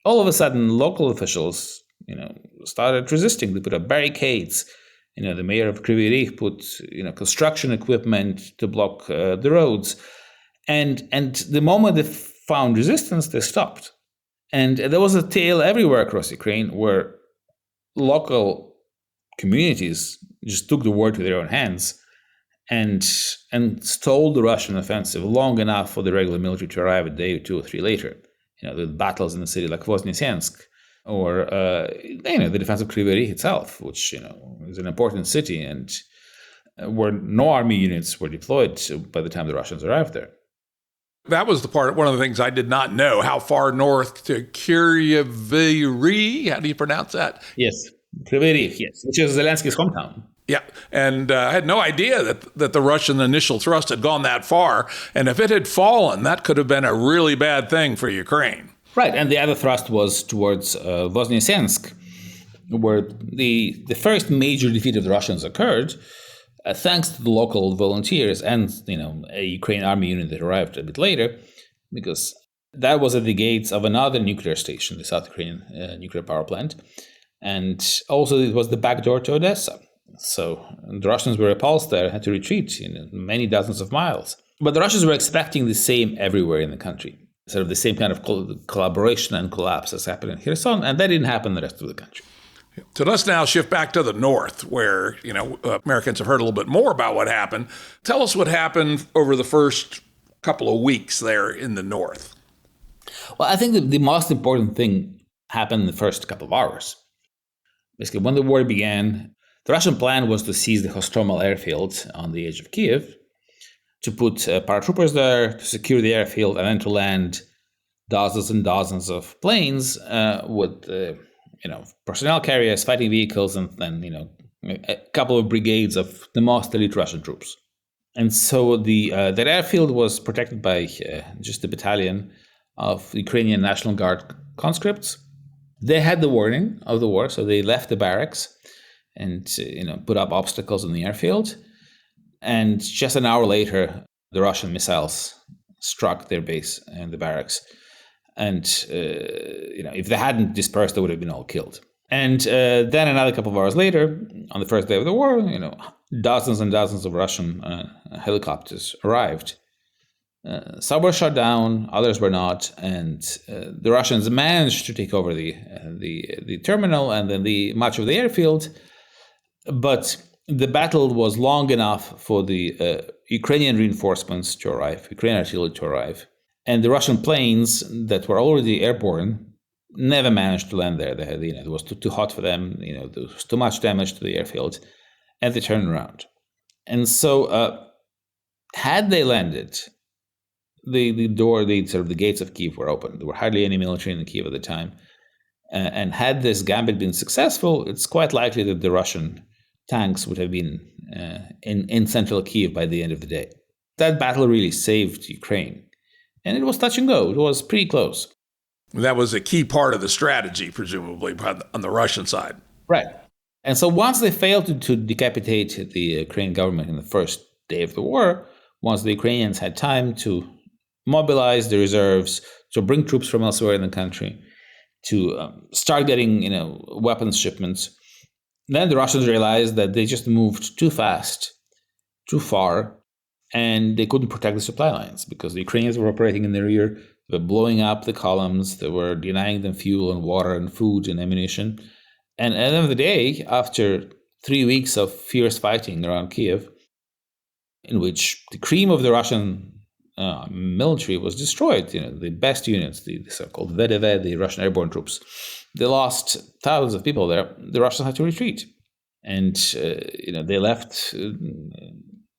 all of a sudden local officials, started resisting. They put up barricades. The mayor of Kryvyi Rih put, construction equipment to block the roads. And the moment they found resistance, they stopped. And there was a tale everywhere across Ukraine where local communities just took the war to their own hands and stalled the Russian offensive long enough for the regular military to arrive a day or two or three later. The battles in the city like Voznesensk, or the defense of Kryvyi Rih itself, which is an important city, and where no army units were deployed by the time the Russians arrived there. That was one of the things I did not know, how far north to Kryvyi Rih, how do you pronounce that? Yes, Kryvyi Rih, yes, which is Zelensky's hometown. Yeah, and I had no idea that the Russian initial thrust had gone that far. And if it had fallen, that could have been a really bad thing for Ukraine. Right, and the other thrust was towards Voznesensk, where the first major defeat of the Russians occurred, thanks to the local volunteers and a Ukrainian army unit that arrived a bit later, because That was at the gates of another nuclear station, the South Ukrainian nuclear power plant. And also it was the back door to Odessa. So the Russians were repulsed there, had to retreat many dozens of miles. But the Russians were expecting the same everywhere in the country, sort of the same kind of collaboration and collapse as happened in Kherson, and that didn't happen in the rest of the country. So let's now shift back to the north, where Americans have heard a little bit more about what happened. Tell us what happened over the first couple of weeks there in the north. Well, I think the most important thing happened in the first couple of hours. Basically, when the war began, the Russian plan was to seize the Hostomel Airfields on the edge of Kiev, to put paratroopers there, to secure the airfield, and then to land dozens and dozens of planes with personnel carriers, fighting vehicles, and then a couple of brigades of the most elite Russian troops. And so that airfield was protected by just a battalion of Ukrainian National Guard conscripts. They had the warning of the war, so they left the barracks and put up obstacles in the airfield. And just an hour later, the Russian missiles struck their base and the barracks. And if they hadn't dispersed, they would have been all killed. And then another couple of hours later, on the first day of the war, dozens and dozens of Russian helicopters arrived. Some were shot down, others were not, and the Russians managed to take over the terminal and then much of the airfield. But the battle was long enough for the Ukrainian reinforcements to arrive, Ukrainian artillery to arrive, and the Russian planes that were already airborne never managed to land there. They had, it was too hot for them. There was too much damage to the airfield, and they turned around. And so, had they landed, the gates of Kiev were open. There were hardly any military in Kiev at the time, and had this gambit been successful, it's quite likely that the Russian tanks would have been in central Kiev by the end of the day. That battle really saved Ukraine, and it was touch and go. It was pretty close. That was a key part of the strategy, presumably, on the Russian side. Right. And so once they failed to decapitate the Ukrainian government in the first day of the war, once the Ukrainians had time to mobilize the reserves, to bring troops from elsewhere in the country, to start getting weapons shipments, then the Russians realized that they just moved too fast, too far, and they couldn't protect the supply lines because the Ukrainians were operating in the rear. They were blowing up the columns. They were denying them fuel and water and food and ammunition. And at the end of the day, after 3 weeks of fierce fighting around Kiev, in which the cream of the Russian military was destroyed, the best units, the so-called VDV, the Russian airborne troops, they lost thousands of people there. The Russians had to retreat. And, they left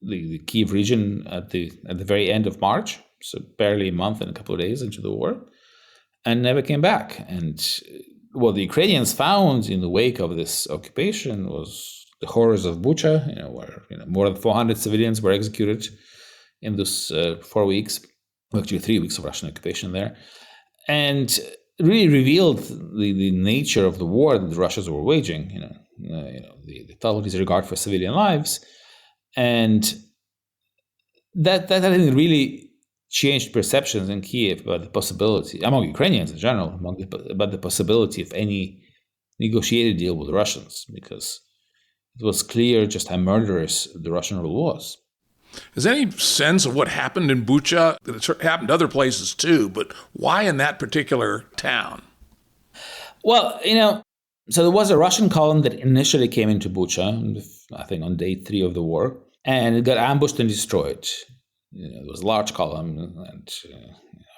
the Kiev region at the very end of March, so barely a month and a couple of days into the war, and never came back. And what the Ukrainians found in the wake of this occupation was the horrors of Bucha, where more than 400 civilians were executed in those 4 weeks, actually 3 weeks of Russian occupation there, and really revealed the nature of the war that the Russians were waging. The total disregard for civilian lives, and that I think really changed perceptions in Kiev about the possibility, among Ukrainians in general, about the possibility of any negotiated deal with the Russians, because it was clear just how murderous the Russian rule was. Is there any sense of what happened in Bucha? It happened other places too, but why in that particular town? Well, so there was a Russian column that initially came into Bucha, I think on day 3 of the war, and it got ambushed and destroyed. It was a large column, and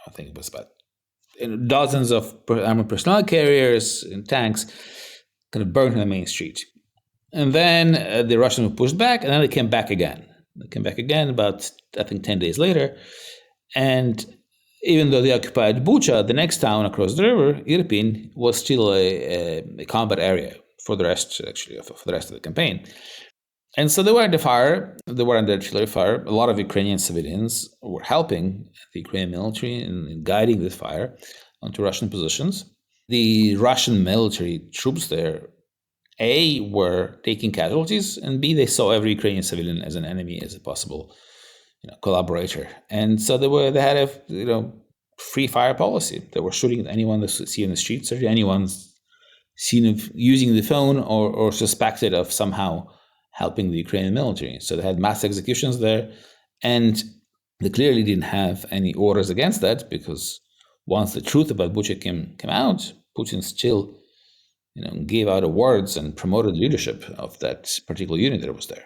I think it was about dozens of armored personnel carriers and tanks kind of burned on the main street. And then the Russians were pushed back, and then they came back again. They came back again about, I think, 10 days later. And even though they occupied Bucha, the next town across the river, Irpin, was still a combat area for the rest, actually, for the rest of the campaign. And so they were under fire. They were under artillery fire. A lot of Ukrainian civilians were helping the Ukrainian military in guiding this fire onto Russian positions. The Russian military troops there, A, were taking casualties, and B, they saw every Ukrainian civilian as an enemy, as a possible collaborator. And so they had a free fire policy. They were shooting at anyone they see in the streets, or anyone's seen of using the phone or suspected of somehow helping the Ukrainian military. So they had mass executions there, and they clearly didn't have any orders against that, because once the truth about Bucha came out, Putin still gave out awards and promoted leadership of that particular unit that was there.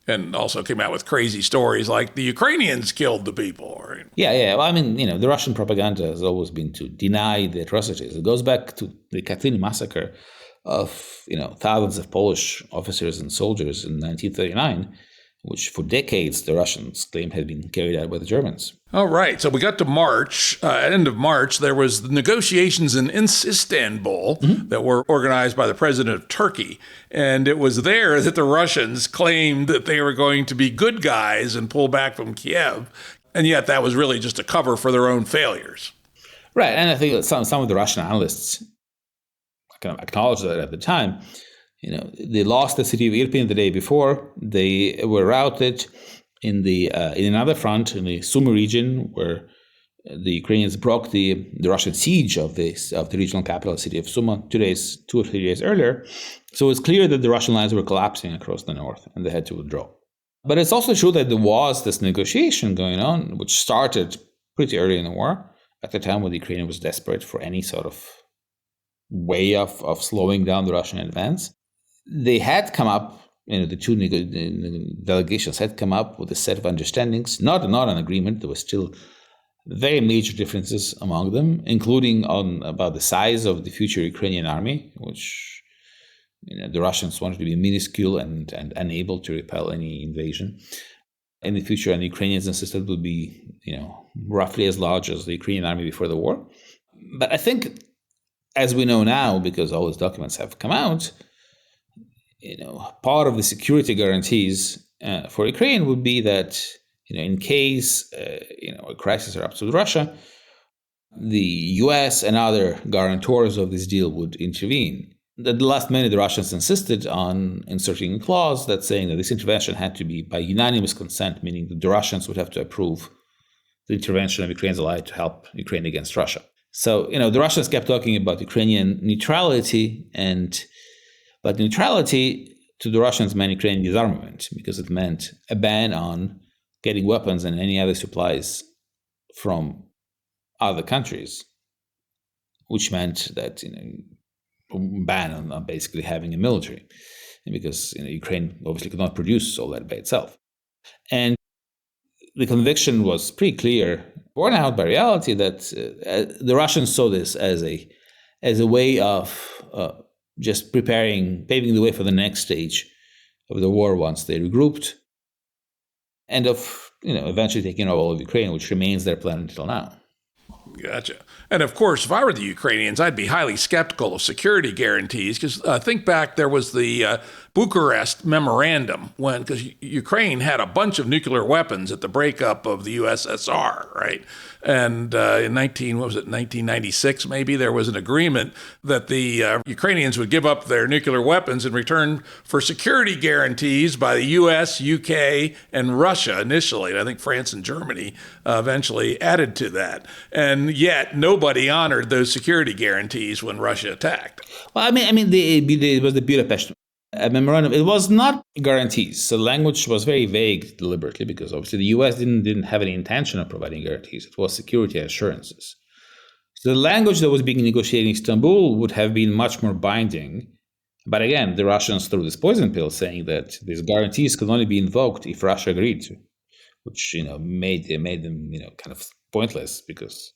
And also came out with crazy stories like the Ukrainians killed the people. Right? Yeah. Well, the Russian propaganda has always been to deny the atrocities. It goes back to the Katyn massacre of, thousands of Polish officers and soldiers in 1939, which for decades the Russians claimed had been carried out by the Germans. All right. So we got to March. End of March, there was the negotiations in Istanbul that were organized by the president of Turkey. And it was there that the Russians claimed that they were going to be good guys and pull back from Kiev. And yet that was really just a cover for their own failures. Right. And I think that some of the Russian analysts kind of acknowledged that at the time. They lost the city of Irpin the day before. They were routed in another front in the Sumy region, where the Ukrainians broke the Russian siege of the regional capital city of Sumy 2 or 3 days earlier. So it's clear that the Russian lines were collapsing across the north, and they had to withdraw. But it's also true that there was this negotiation going on, which started pretty early in the war, at the time when the Ukraine was desperate for any sort of way of slowing down the Russian advance. They had come up, the two delegations had come up with a set of understandings, not an agreement. There was still very major differences among them, including about the size of the future Ukrainian army, which the Russians wanted to be minuscule and unable to repel any invasion in the future, and the Ukrainians insisted would be roughly as large as the Ukrainian army before the war. But I think, as we know now, because all these documents have come out, part of the security guarantees for Ukraine would be that, in case, a crisis erupts with Russia, the US and other guarantors of this deal would intervene. At the last minute, the Russians insisted on inserting a clause that's saying that this intervention had to be by unanimous consent, meaning that the Russians would have to approve the intervention of Ukraine's ally to help Ukraine against Russia. So, the Russians kept talking about Ukrainian neutrality, but neutrality to the Russians meant Ukrainian disarmament, because it meant a ban on getting weapons and any other supplies from other countries, which meant that ban on basically having a military, because Ukraine obviously could not produce all that by itself. And the conviction was pretty clear, borne out by reality, that the Russians saw this as a way of just paving the way for the next stage of the war once they regrouped, and of eventually taking over all of Ukraine, which remains their plan until now. Gotcha. And of course, if I were the Ukrainians, I'd be highly skeptical of security guarantees, because think back, there was the Bucharest memorandum because Ukraine had a bunch of nuclear weapons at the breakup of the USSR, right? And in 1996, maybe, there was an agreement that the Ukrainians would give up their nuclear weapons in return for security guarantees by the US, UK, and Russia initially. And I think France and Germany eventually added to that. And yet nobody honored those security guarantees when Russia attacked. Well, it was the Budapest memorandum. It was not guarantees. So the language was very vague deliberately, because obviously the US didn't have any intention of providing guarantees. It was security assurances. So the language that was being negotiated in Istanbul would have been much more binding. But again, the Russians threw this poison pill, saying that these guarantees could only be invoked if Russia agreed to, which made them kind of pointless, because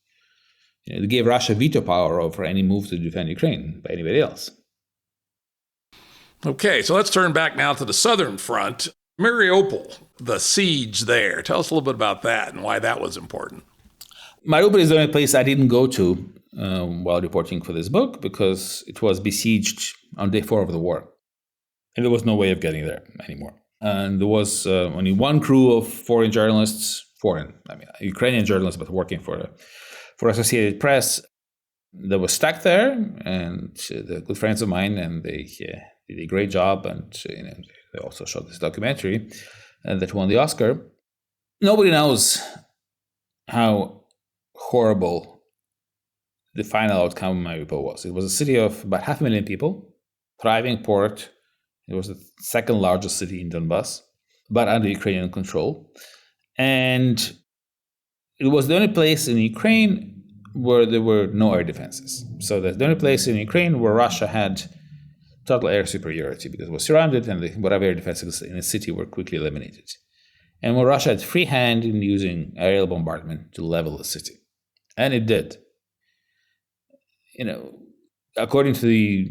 they gave Russia veto power over any move to defend Ukraine by anybody else. Okay, so let's turn back now to the southern front. Mariupol, the siege there. Tell us a little bit about that and why that was important. Mariupol is the only place I didn't go to while reporting for this book, because it was besieged on day 4 of the war. And there was no way of getting there anymore. And there was only one crew of Ukrainian journalists, but working for Associated Press, that was stuck there, and they're good friends of mine, and they did a great job, and they also shot this documentary that won the Oscar. Nobody knows how horrible the final outcome of Mariupol was. It was a city of about 500,000 people, thriving port. It was the second largest city in Donbass, but under Ukrainian control. And it was the only place in Ukraine where there were no air defenses. So that's the only place in Ukraine where Russia had total air superiority because it was surrounded and whatever air defenses in the city were quickly eliminated. And where Russia had free hand in using aerial bombardment to level the city. And it did. According to the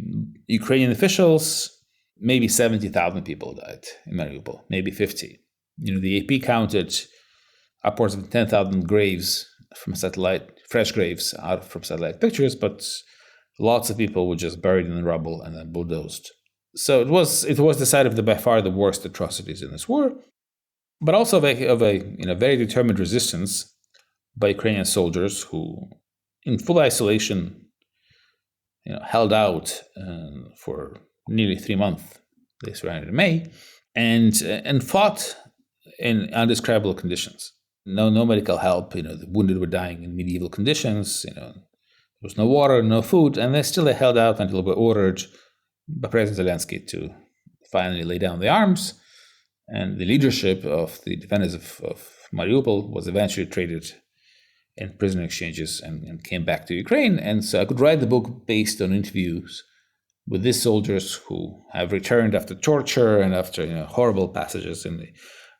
Ukrainian officials, maybe 70,000 people died in Mariupol, maybe 50. The AP counted upwards of 10,000 graves from satellite, fresh graves out from satellite pictures, but lots of people were just buried in the rubble and then bulldozed. So it was the site of by far the worst atrocities in this war, but also of a very determined resistance by Ukrainian soldiers who, in full isolation, held out for nearly 3 months. They surrendered in May and fought in undescribable conditions. No medical help. The wounded were dying in medieval conditions. There was no water, no food, and they still held out until they were ordered by President Zelensky to finally lay down the arms. And the leadership of the defenders of Mariupol was eventually traded in prisoner exchanges and came back to Ukraine. And so I could write the book based on interviews with these soldiers who have returned after torture and after horrible passages in the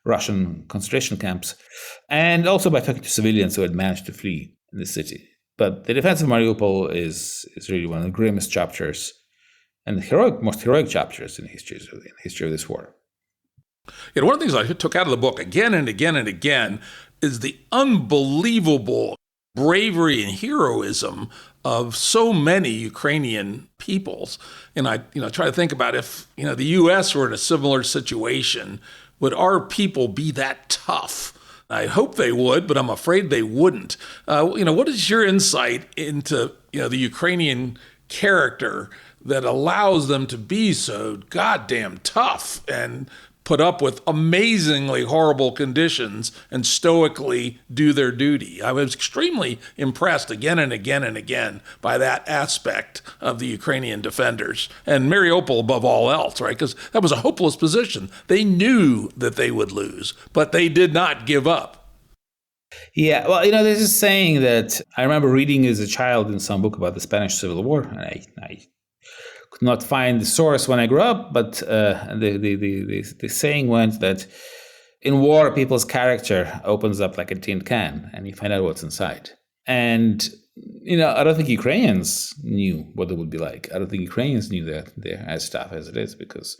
Russian concentration camps, and also by talking to civilians who had managed to flee the city. But the defense of Mariupol is really one of the grimmest chapters and the most heroic chapters in the history of this war. One of the things I took out of the book again and again and again is the unbelievable bravery and heroism of so many Ukrainian peoples. And I try to think about if the U.S. were in a similar situation, would our people be that tough? I hope they would, but I'm afraid they wouldn't. What is your insight into the Ukrainian character that allows them to be so goddamn tough and put up with amazingly horrible conditions and stoically do their duty? I was extremely impressed again and again and again by that aspect of the Ukrainian defenders, and Mariupol above all else, right? Because that was a hopeless position. They knew that they would lose, but they did not give up. Yeah, well, there's this saying that I remember reading as a child in some book about the Spanish Civil War, and I could not find the source when I grew up, but the saying went that in war, people's character opens up like a tin can, and you find out what's inside. And I don't think Ukrainians knew what it would be like. I don't think Ukrainians knew that they're as tough as it is, because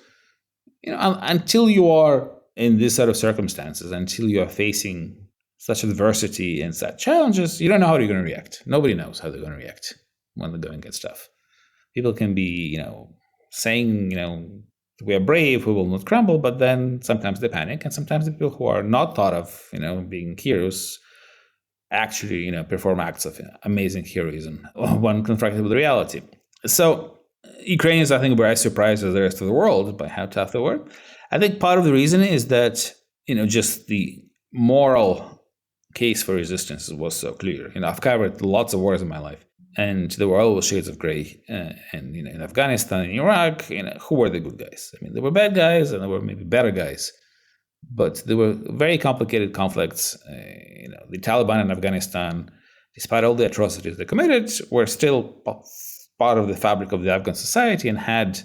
until you are in this sort of circumstances, until you are facing such adversity and such challenges, you don't know how you're going to react. Nobody knows how they're going to react when the going gets tough. People can be, saying, we are brave, we will not crumble, but then sometimes they panic, and sometimes the people who are not thought of, being heroes actually, perform acts of amazing heroism when confronted with reality. So Ukrainians, I think, were as surprised as the rest of the world by how tough they were. I think part of the reason is that, just the moral case for resistance was so clear. I've covered lots of wars in my life, and there were always shades of gray. And in Afghanistan, in Iraq, who were the good guys? I mean, there were bad guys, and there were maybe better guys, but there were very complicated conflicts. The Taliban in Afghanistan, despite all the atrocities they committed, were still part of the fabric of the Afghan society and had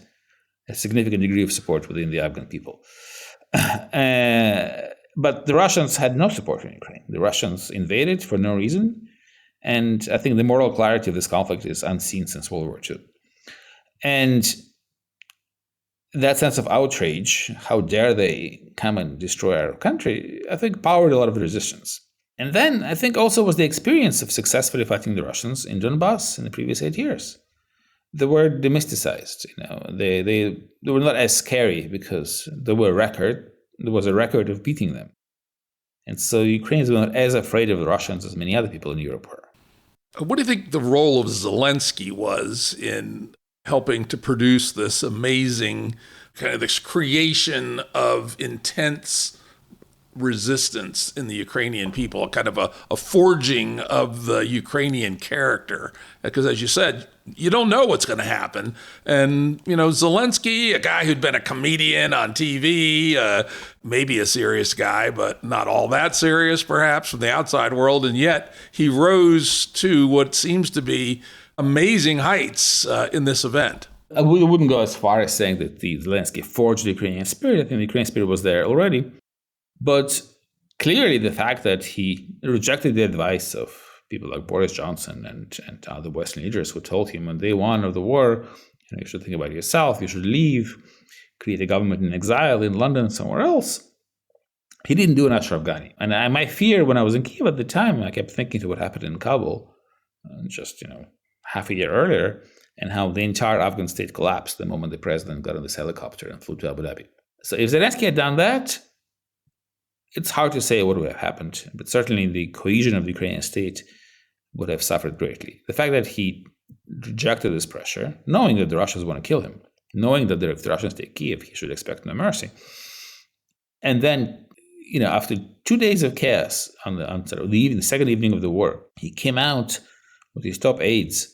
a significant degree of support within the Afghan people. But the Russians had no support in Ukraine. The Russians invaded for no reason. And I think the moral clarity of this conflict is unseen since World War II. And that sense of outrage, how dare they come and destroy our country, I think powered a lot of the resistance. And then I think also was the experience of successfully fighting the Russians in Donbass in the previous 8 years. They were demysticized. They were not as scary because there was a record of beating them. And so Ukrainians were not as afraid of the Russians as many other people in Europe were. What do you think the role of Zelensky was in helping to produce this amazing kind of this creation of intense resistance in the Ukrainian people, kind of a forging of the Ukrainian character. Because as you said, you don't know what's going to happen. And, Zelensky, a guy who'd been a comedian on TV, maybe a serious guy, but not all that serious, perhaps, from the outside world. And yet he rose to what seems to be amazing heights in this event. I wouldn't go as far as saying that the Zelensky forged the Ukrainian spirit. I think the Ukrainian spirit was there already. But clearly the fact that he rejected the advice of people like Boris Johnson and other Western leaders who told him on day one of the war, you should think about yourself, you should leave, create a government in exile in London, somewhere else. He didn't do an Ashraf Ghani. And my fear when I was in Kiev at the time, I kept thinking to what happened in Kabul just, half a year earlier, and how the entire Afghan state collapsed the moment the president got on this helicopter and flew to Abu Dhabi. So if Zelensky had done that, it's hard to say what would have happened, but certainly the cohesion of the Ukrainian state would have suffered greatly. The fact that he rejected this pressure, knowing that the Russians want to kill him, knowing that if the Russians take Kiev, he should expect no mercy. And then, after 2 days of chaos on the second evening of the war, he came out with his top aides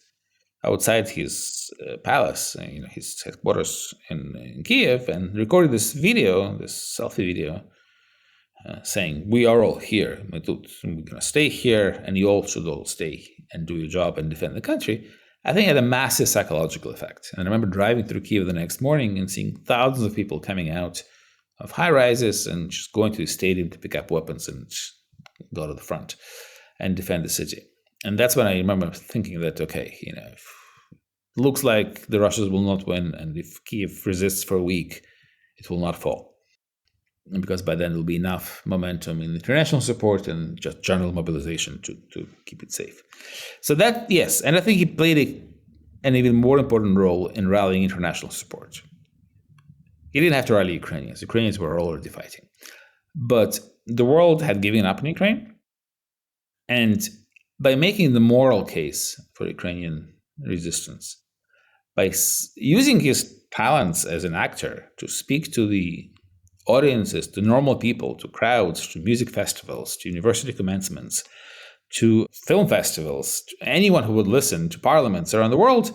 outside his palace, his headquarters in Kiev, and recorded this selfie video, saying, "We are all here. We're going to stay here, and you all should all stay and do your job and defend the country." I think it had a massive psychological effect. And I remember driving through Kiev the next morning and seeing thousands of people coming out of high rises and just going to the stadium to pick up weapons and go to the front and defend the city. And that's when I remember thinking that, okay, it looks like the Russians will not win, and if Kiev resists for a week, it will not fall. And because by then there will be enough momentum in international support and just general mobilization to keep it safe. So that, yes, and I think he played an even more important role in rallying international support. He didn't have to rally Ukrainians. Ukrainians were already fighting. But the world had given up in Ukraine. And by making the moral case for Ukrainian resistance, by using his talents as an actor to speak to the audiences, to normal people, to crowds, to music festivals, to university commencements, to film festivals, to anyone who would listen, to parliaments around the world,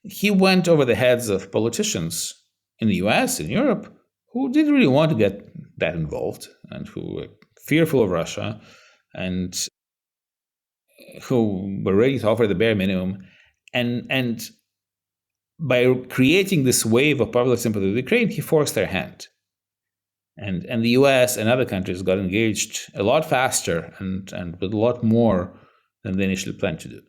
he went over the heads of politicians in the US, in Europe, who didn't really want to get that involved and who were fearful of Russia and who were ready to offer the bare minimum. And by creating this wave of public sympathy with Ukraine, he forced their hand. And the US and other countries got engaged a lot faster and with a lot more than they initially planned to do.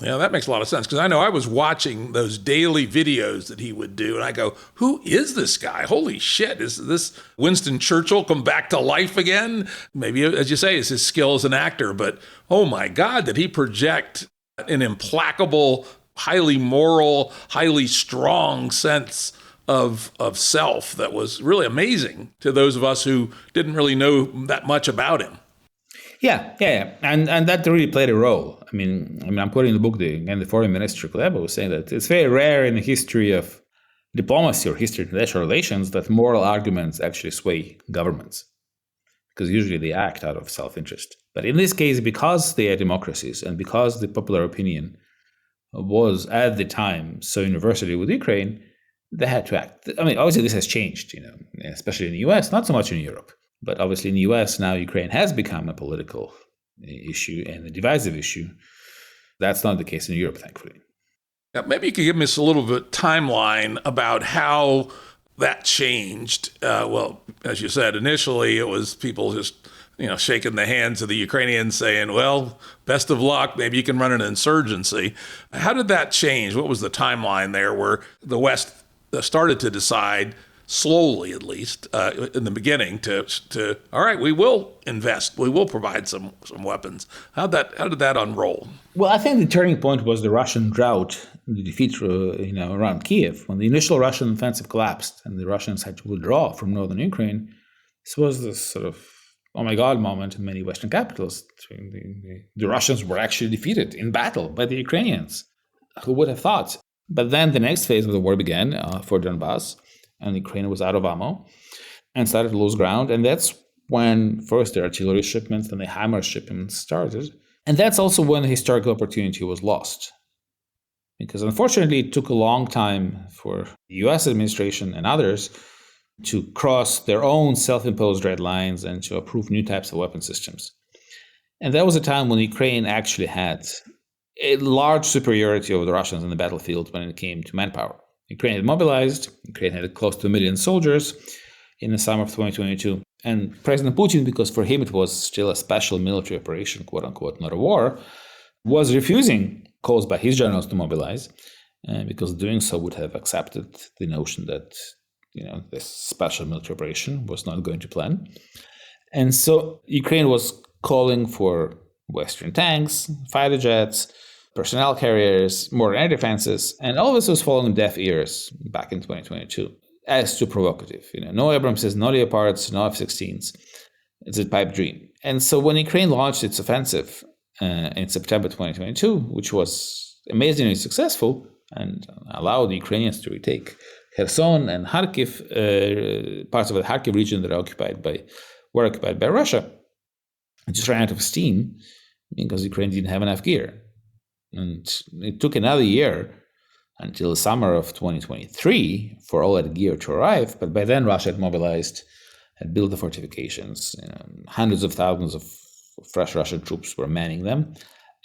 Yeah, that makes a lot of sense, because I know I was watching those daily videos that he would do, and I go, who is this guy? Holy shit, is this Winston Churchill come back to life again? Maybe, as you say, it's his skill as an actor, but oh my God, did he project an implacable, highly moral, highly strong sense of self that was really amazing to those of us who didn't really know that much about him. Yeah. And that really played a role. I mean, I'm quoting the book, the Foreign Minister Kuleba was saying that it's very rare in the history of diplomacy or history of international relations that moral arguments actually sway governments, because usually they act out of self-interest. But in this case, because they are democracies and because the popular opinion was at the time so universally with Ukraine, they had to act. I mean, obviously this has changed, especially in the US, not so much in Europe. But obviously in the US now, Ukraine has become a political issue and a divisive issue. That's not the case in Europe, thankfully. Yeah, maybe you could give me a little bit timeline about how that changed. Well, as you said, initially it was people just, shaking the hands of the Ukrainians saying, well, best of luck, maybe you can run an insurgency. How did that change? What was the timeline there where the West started to decide, slowly at least, in the beginning, to all right, we will invest, we will provide some weapons. How did that unroll? Well, I think the turning point was the Russian drought, the defeat, around Kiev. When the initial Russian offensive collapsed and the Russians had to withdraw from northern Ukraine, this was this sort of, oh my God moment in many Western capitals. The Russians were actually defeated in battle by the Ukrainians. Who would have thought? But then the next phase of the war began for Donbass, and Ukraine was out of ammo and started to lose ground. And that's when first the artillery shipments, then the HIMARS shipments started. And that's also when the historical opportunity was lost. Because unfortunately, it took a long time for the US administration and others to cross their own self-imposed red lines and to approve new types of weapon systems. And that was a time when Ukraine actually had a large superiority over the Russians on the battlefield when it came to manpower. Ukraine had mobilized, Ukraine had close to 1 million soldiers in the summer of 2022. And President Putin, because for him it was still a special military operation, quote unquote, not a war, was refusing calls by his generals to mobilize, because doing so would have accepted the notion that this special military operation was not going to plan. And so Ukraine was calling for Western tanks, fighter jets, personnel carriers, more air defenses, and all this was falling on deaf ears back in 2022 as too provocative. No Abramses, no Leopards, no F-16s. It's a pipe dream. And so when Ukraine launched its offensive in September 2022, which was amazingly successful and allowed the Ukrainians to retake Kherson and Kharkiv, parts of the Kharkiv region that were occupied by Russia, it just ran out of steam because Ukraine didn't have enough gear. And it took another year until the summer of 2023 for all that gear to arrive. But by then, Russia had mobilized, had built the fortifications. Hundreds of thousands of fresh Russian troops were manning them.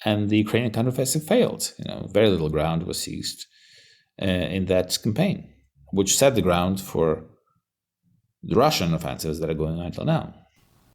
And the Ukrainian counteroffensive failed. Very little ground was seized in that campaign, which set the ground for the Russian offensives that are going on until now.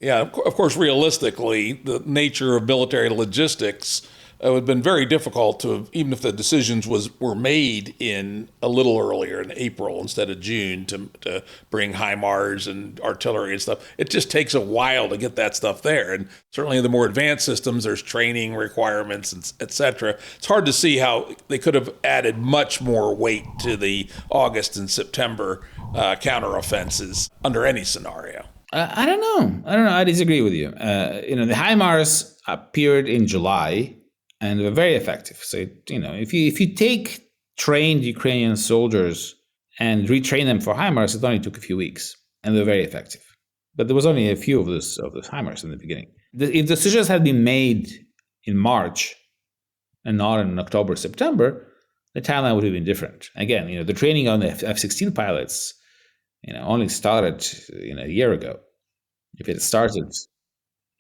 Yeah, of course, realistically, the nature of military logistics would have been very difficult to, even if the decisions were made in a little earlier in April instead of June to bring HIMARS and artillery and stuff. It just takes a while to get that stuff there. And certainly the more advanced systems, there's training requirements, and et cetera. It's hard to see how they could have added much more weight to the August and September counteroffenses under any scenario. I don't know. I disagree with you. The HIMARS appeared in July and were very effective. So, if you take trained Ukrainian soldiers and retrain them for HIMARS, it only took a few weeks, and they were very effective. But there was only a few of those HIMARS in the beginning. If decisions had been made in March and not in October, September, the timeline would have been different. Again, the training on the F-16 pilots only started a year ago. If it started,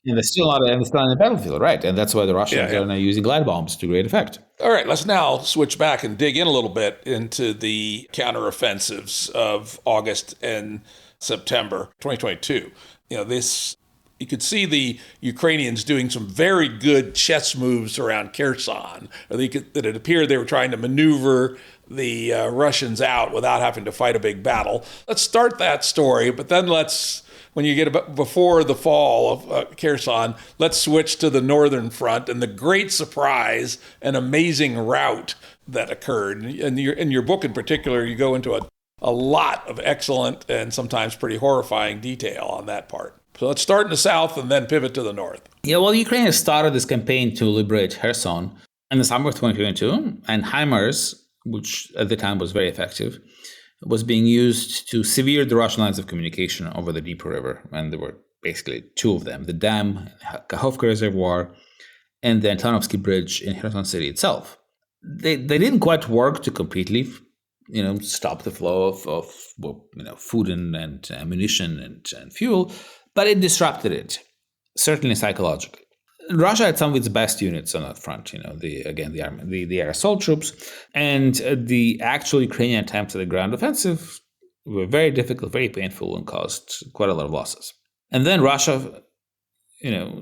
and they're still not on the battlefield, right? And that's why the Russians are now using glide bombs to great effect. All right, let's now switch back and dig in a little bit into the counteroffensives of August and September 2022. You could see the Ukrainians doing some very good chess moves around Kherson. That it appeared they were trying to maneuver the Russians out without having to fight a big battle. Let's start that story, but then when you get before the fall of Kherson, let's switch to the northern front and the great surprise and amazing rout that occurred. And in your book in particular, you go into a lot of excellent and sometimes pretty horrifying detail on that part. So let's start in the south and then pivot to the north. Yeah, well, Ukraine has started this campaign to liberate Kherson in the summer of 2022, and HIMARS, which at the time was very effective, was being used to sever the Russian lines of communication over the Dnieper River. And there were basically two of them, the dam, Kakhovka Reservoir, and the Antonovsky Bridge in Kherson City itself. They didn't quite work to completely stop the flow of food and ammunition and fuel, but it disrupted it, certainly psychologically. Russia had some of its best units on that front, the air assault troops, and the actual Ukrainian attempts at the ground offensive were very difficult, very painful, and caused quite a lot of losses. And then Russia,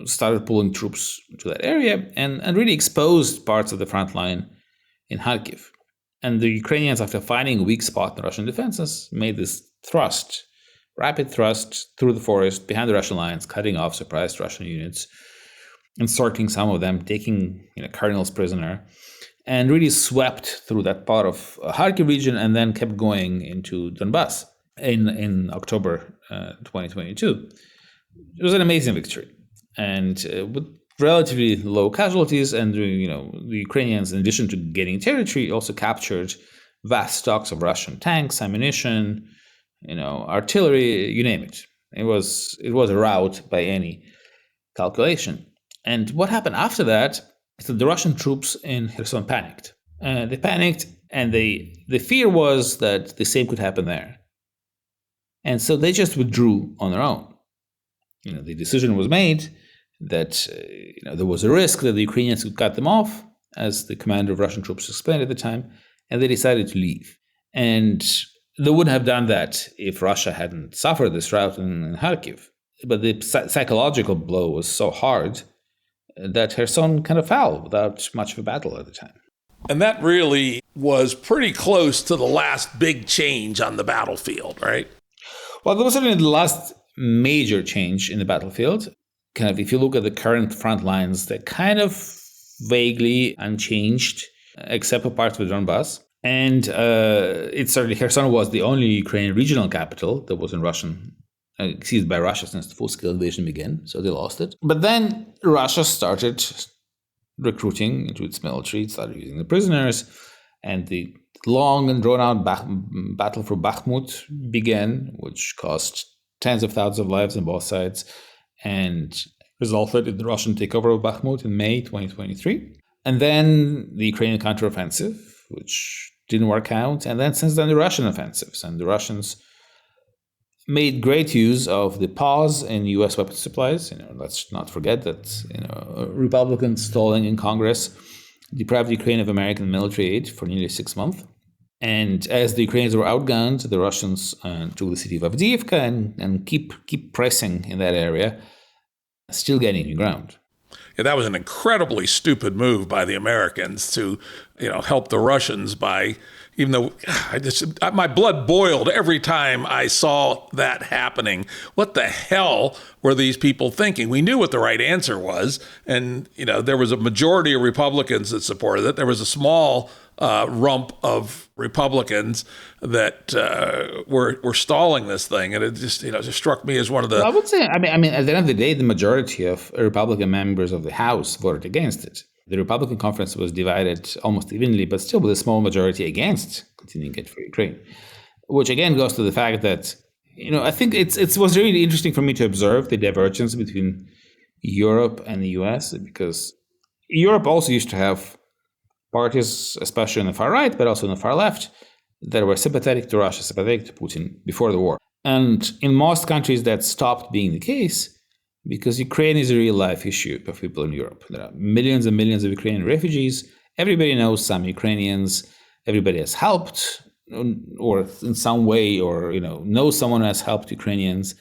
started pulling troops to that area and really exposed parts of the front line in Kharkiv. And the Ukrainians, after finding a weak spot in the Russian defenses, made this rapid thrust through the forest behind the Russian lines, cutting off surprised Russian units, inserting some of them, taking colonels prisoner, and really swept through that part of Kharkiv region and then kept going into Donbass in October 2022. It was an amazing victory, and with relatively low casualties. And the Ukrainians, in addition to gaining territory, also captured vast stocks of Russian tanks, ammunition, artillery, you name it. It was a rout by any calculation. And what happened after that is that the Russian troops in Kherson panicked. They panicked, and the fear was that the same could happen there. And so they just withdrew on their own. The decision was made that there was a risk that the Ukrainians could cut them off, as the commander of Russian troops explained at the time, and they decided to leave. And they wouldn't have done that if Russia hadn't suffered this rout in Kharkiv. But the psychological blow was so hard that Kherson kind of fell without much of a battle at the time. And that really was pretty close to the last big change on the battlefield, right? Well, that was certainly the last major change in the battlefield. Kind of, if you look at the current front lines, they're kind of vaguely unchanged, except for parts of the Donbass. And it's certainly, Kherson was the only Ukrainian regional capital that was in seized by Russia since the full-scale invasion began, so they lost it. But then Russia started recruiting into its military, it started using the prisoners, and the long and drawn-out battle for Bakhmut began, which cost tens of thousands of lives on both sides, and resulted in the Russian takeover of Bakhmut in May 2023. And then the Ukrainian counteroffensive, which didn't work out, and then since then the Russian offensives. And the Russians made great use of the pause in U.S. weapons supplies. Let's not forget that Republicans stalling in Congress deprived Ukraine of American military aid for nearly 6 months. And as the Ukrainians were outgunned, the Russians took the city of Avdiivka and keep pressing in that area, still gaining new ground. Yeah, that was an incredibly stupid move by the Americans to, help the Russians by, even though my blood boiled every time I saw that happening. What the hell were these people thinking? We knew what the right answer was. And, there was a majority of Republicans that supported it. There was a small rump of Republicans that were stalling this thing, and it just struck me as one of the. I would say, at the end of the day, the majority of Republican members of the House voted against it. The Republican conference was divided almost evenly, but still with a small majority against continuing it for Ukraine, which again goes to the fact that I think it was really interesting for me to observe the divergence between Europe and the U.S. because Europe also used to have parties, especially on the far right, but also on the far left, that were sympathetic to Russia, sympathetic to Putin before the war. And in most countries, that stopped being the case because Ukraine is a real-life issue for people in Europe. There are millions and millions of Ukrainian refugees. Everybody knows some Ukrainians. Everybody has helped, or in some way, or knows someone who has helped Ukrainians.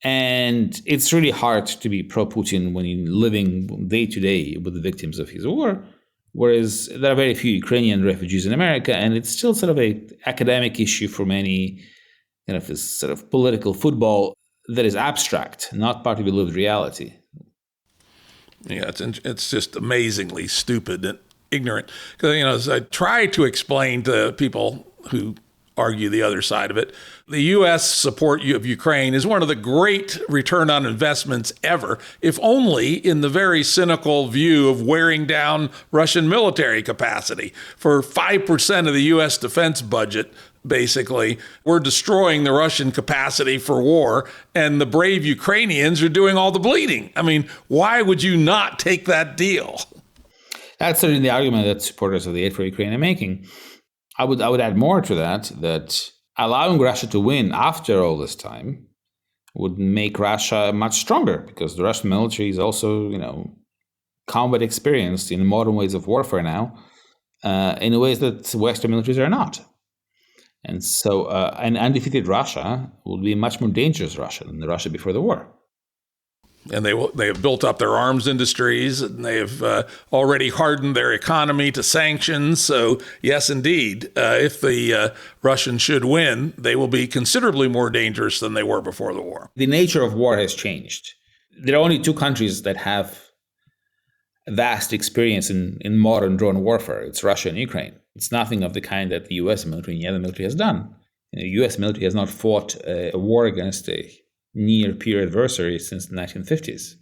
And it's really hard to be pro-Putin when you're living day-to-day with the victims of his war. Whereas there are very few Ukrainian refugees in America, and it's still sort of an academic issue for many, this sort of political football that is abstract, not part of the lived reality. Yeah, it's just amazingly stupid and ignorant. Because, as I try to explain to people who argue the other side of it, the U.S. support of Ukraine is one of the great return on investments ever, if only in the very cynical view of wearing down Russian military capacity. For 5% of the U.S. defense budget, basically, we're destroying the Russian capacity for war, and the brave Ukrainians are doing all the bleeding. Why would you not take that deal? That's certainly the argument that supporters of the Aid for Ukraine are making. I would add more to that allowing Russia to win after all this time would make Russia much stronger because the Russian military is also, combat experienced in modern ways of warfare now, in ways that Western militaries are not. And so an undefeated Russia would be a much more dangerous Russia than the Russia before the war. And they have built up their arms industries, and they have already hardened their economy to sanctions. So, yes, indeed, if the Russians should win, they will be considerably more dangerous than they were before the war. The nature of war has changed. There are only two countries that have vast experience in modern drone warfare. It's Russia and Ukraine. It's nothing of the kind that the U.S. military and the other military has done. The U.S. military has not fought a war against a near-peer adversary since the 1950s.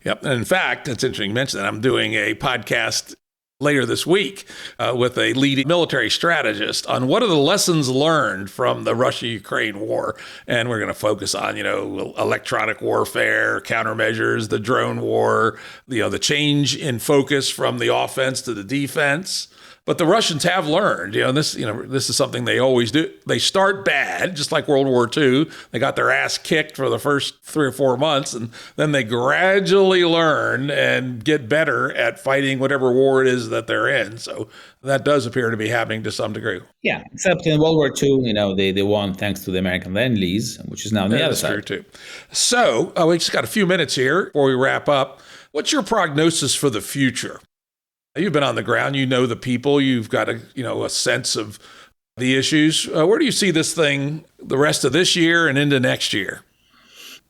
Yep. And in fact, it's interesting you mention that. I'm doing a podcast later this week with a leading military strategist on what are the lessons learned from the Russia-Ukraine war. And we're going to focus on, electronic warfare, countermeasures, the drone war, the change in focus from the offense to the defense. But the Russians have learned, this is something they always do. They start bad, just like World War II. They got their ass kicked for the first 3 or 4 months, and then they gradually learn and get better at fighting whatever war it is that they're in. So that does appear to be happening to some degree. Yeah, except in World War II, they won thanks to the American Lend-Lease, which is now on the other side. That's true, too. So we just got a few minutes here before we wrap up. What's your prognosis for the future? You've been on the ground, the people, you've got a sense of the issues. Where do you see this thing the rest of this year and into next year?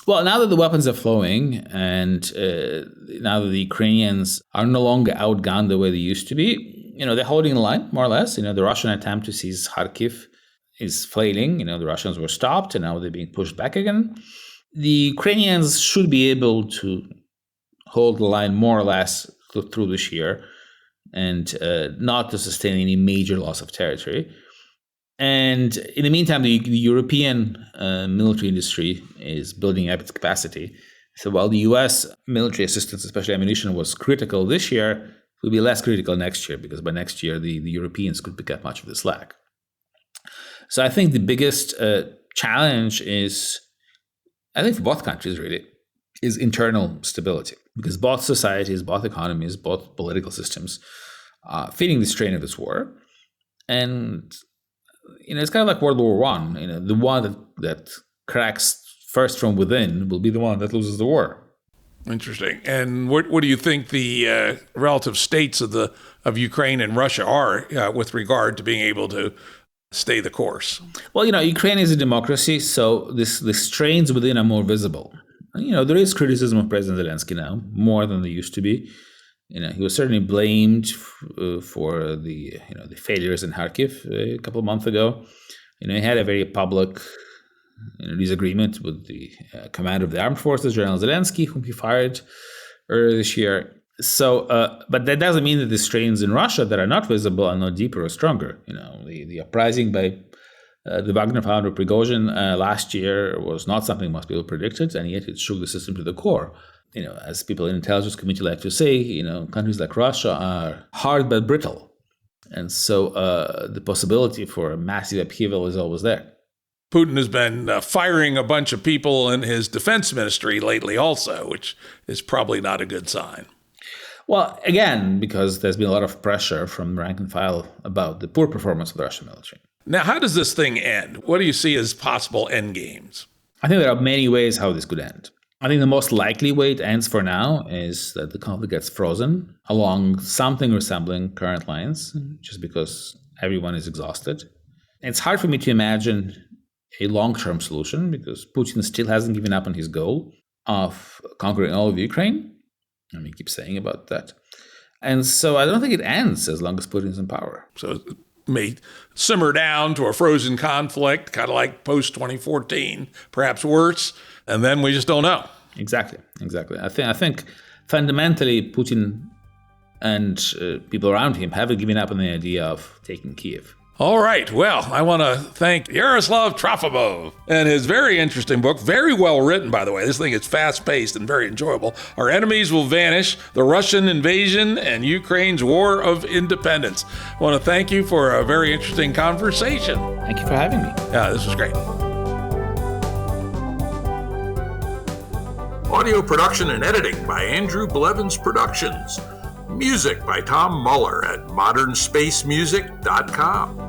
Well, now that the weapons are flowing and now that the Ukrainians are no longer outgunned the way they used to be, they're holding the line, more or less. The Russian attempt to seize Kharkiv is flailing. The Russians were stopped and now they're being pushed back again. The Ukrainians should be able to hold the line more or less through this year and not to sustain any major loss of territory. And in the meantime, the European military industry is building up its capacity. So while the U.S. military assistance, especially ammunition, was critical this year, it will be less critical next year, because by next year, the Europeans could pick up much of the slack. So I think the biggest challenge is, for both countries really, is internal stability. Because both societies, both economies, both political systems are feeling the strain of this war. And, it's kind of like World War I. The one that cracks first from within will be the one that loses the war. Interesting. And what do you think the relative states of Ukraine and Russia are with regard to being able to stay the course? Well, Ukraine is a democracy, so the strains within are more visible. There is criticism of President Zelensky now, more than there used to be. He was certainly blamed for the failures in Kharkiv a couple of months ago. He had a very public disagreement with the commander of the armed forces, General Zelensky, whom he fired earlier this year. So, but that doesn't mean that the strains in Russia that are not visible are not deeper or stronger. The uprising by the Wagner founder Prigozhin last year was not something most people predicted, and yet it shook the system to the core. As people in the intelligence community like to say, countries like Russia are hard but brittle. And so the possibility for a massive upheaval is always there. Putin has been firing a bunch of people in his defense ministry lately also, which is probably not a good sign. Well, again, because there's been a lot of pressure from rank and file about the poor performance of the Russian military. Now, how does this thing end? What do you see as possible endgames? I think there are many ways how this could end. I think the most likely way it ends for now is that the conflict gets frozen along something resembling current lines, just because everyone is exhausted. It's hard for me to imagine a long-term solution because Putin still hasn't given up on his goal of conquering all of Ukraine. He keeps saying about that. And so I don't think it ends as long as Putin's in power. So it may simmer down to a frozen conflict, kind of like post-2014, perhaps worse, and then we just don't know. Exactly. I think fundamentally Putin and people around him haven't given up on the idea of taking Kiev. All right. Well, I want to thank Yaroslav Trofimov and his very interesting book, very well written, by the way. This thing is fast-paced and very enjoyable. Our Enemies Will Vanish, the Russian Invasion and Ukraine's War of Independence. I want to thank you for a very interesting conversation. Thank you for having me. Yeah, this was great. Audio production and editing by Andrew Blevins Productions. Music by Tom Muller at modernspacemusic.com.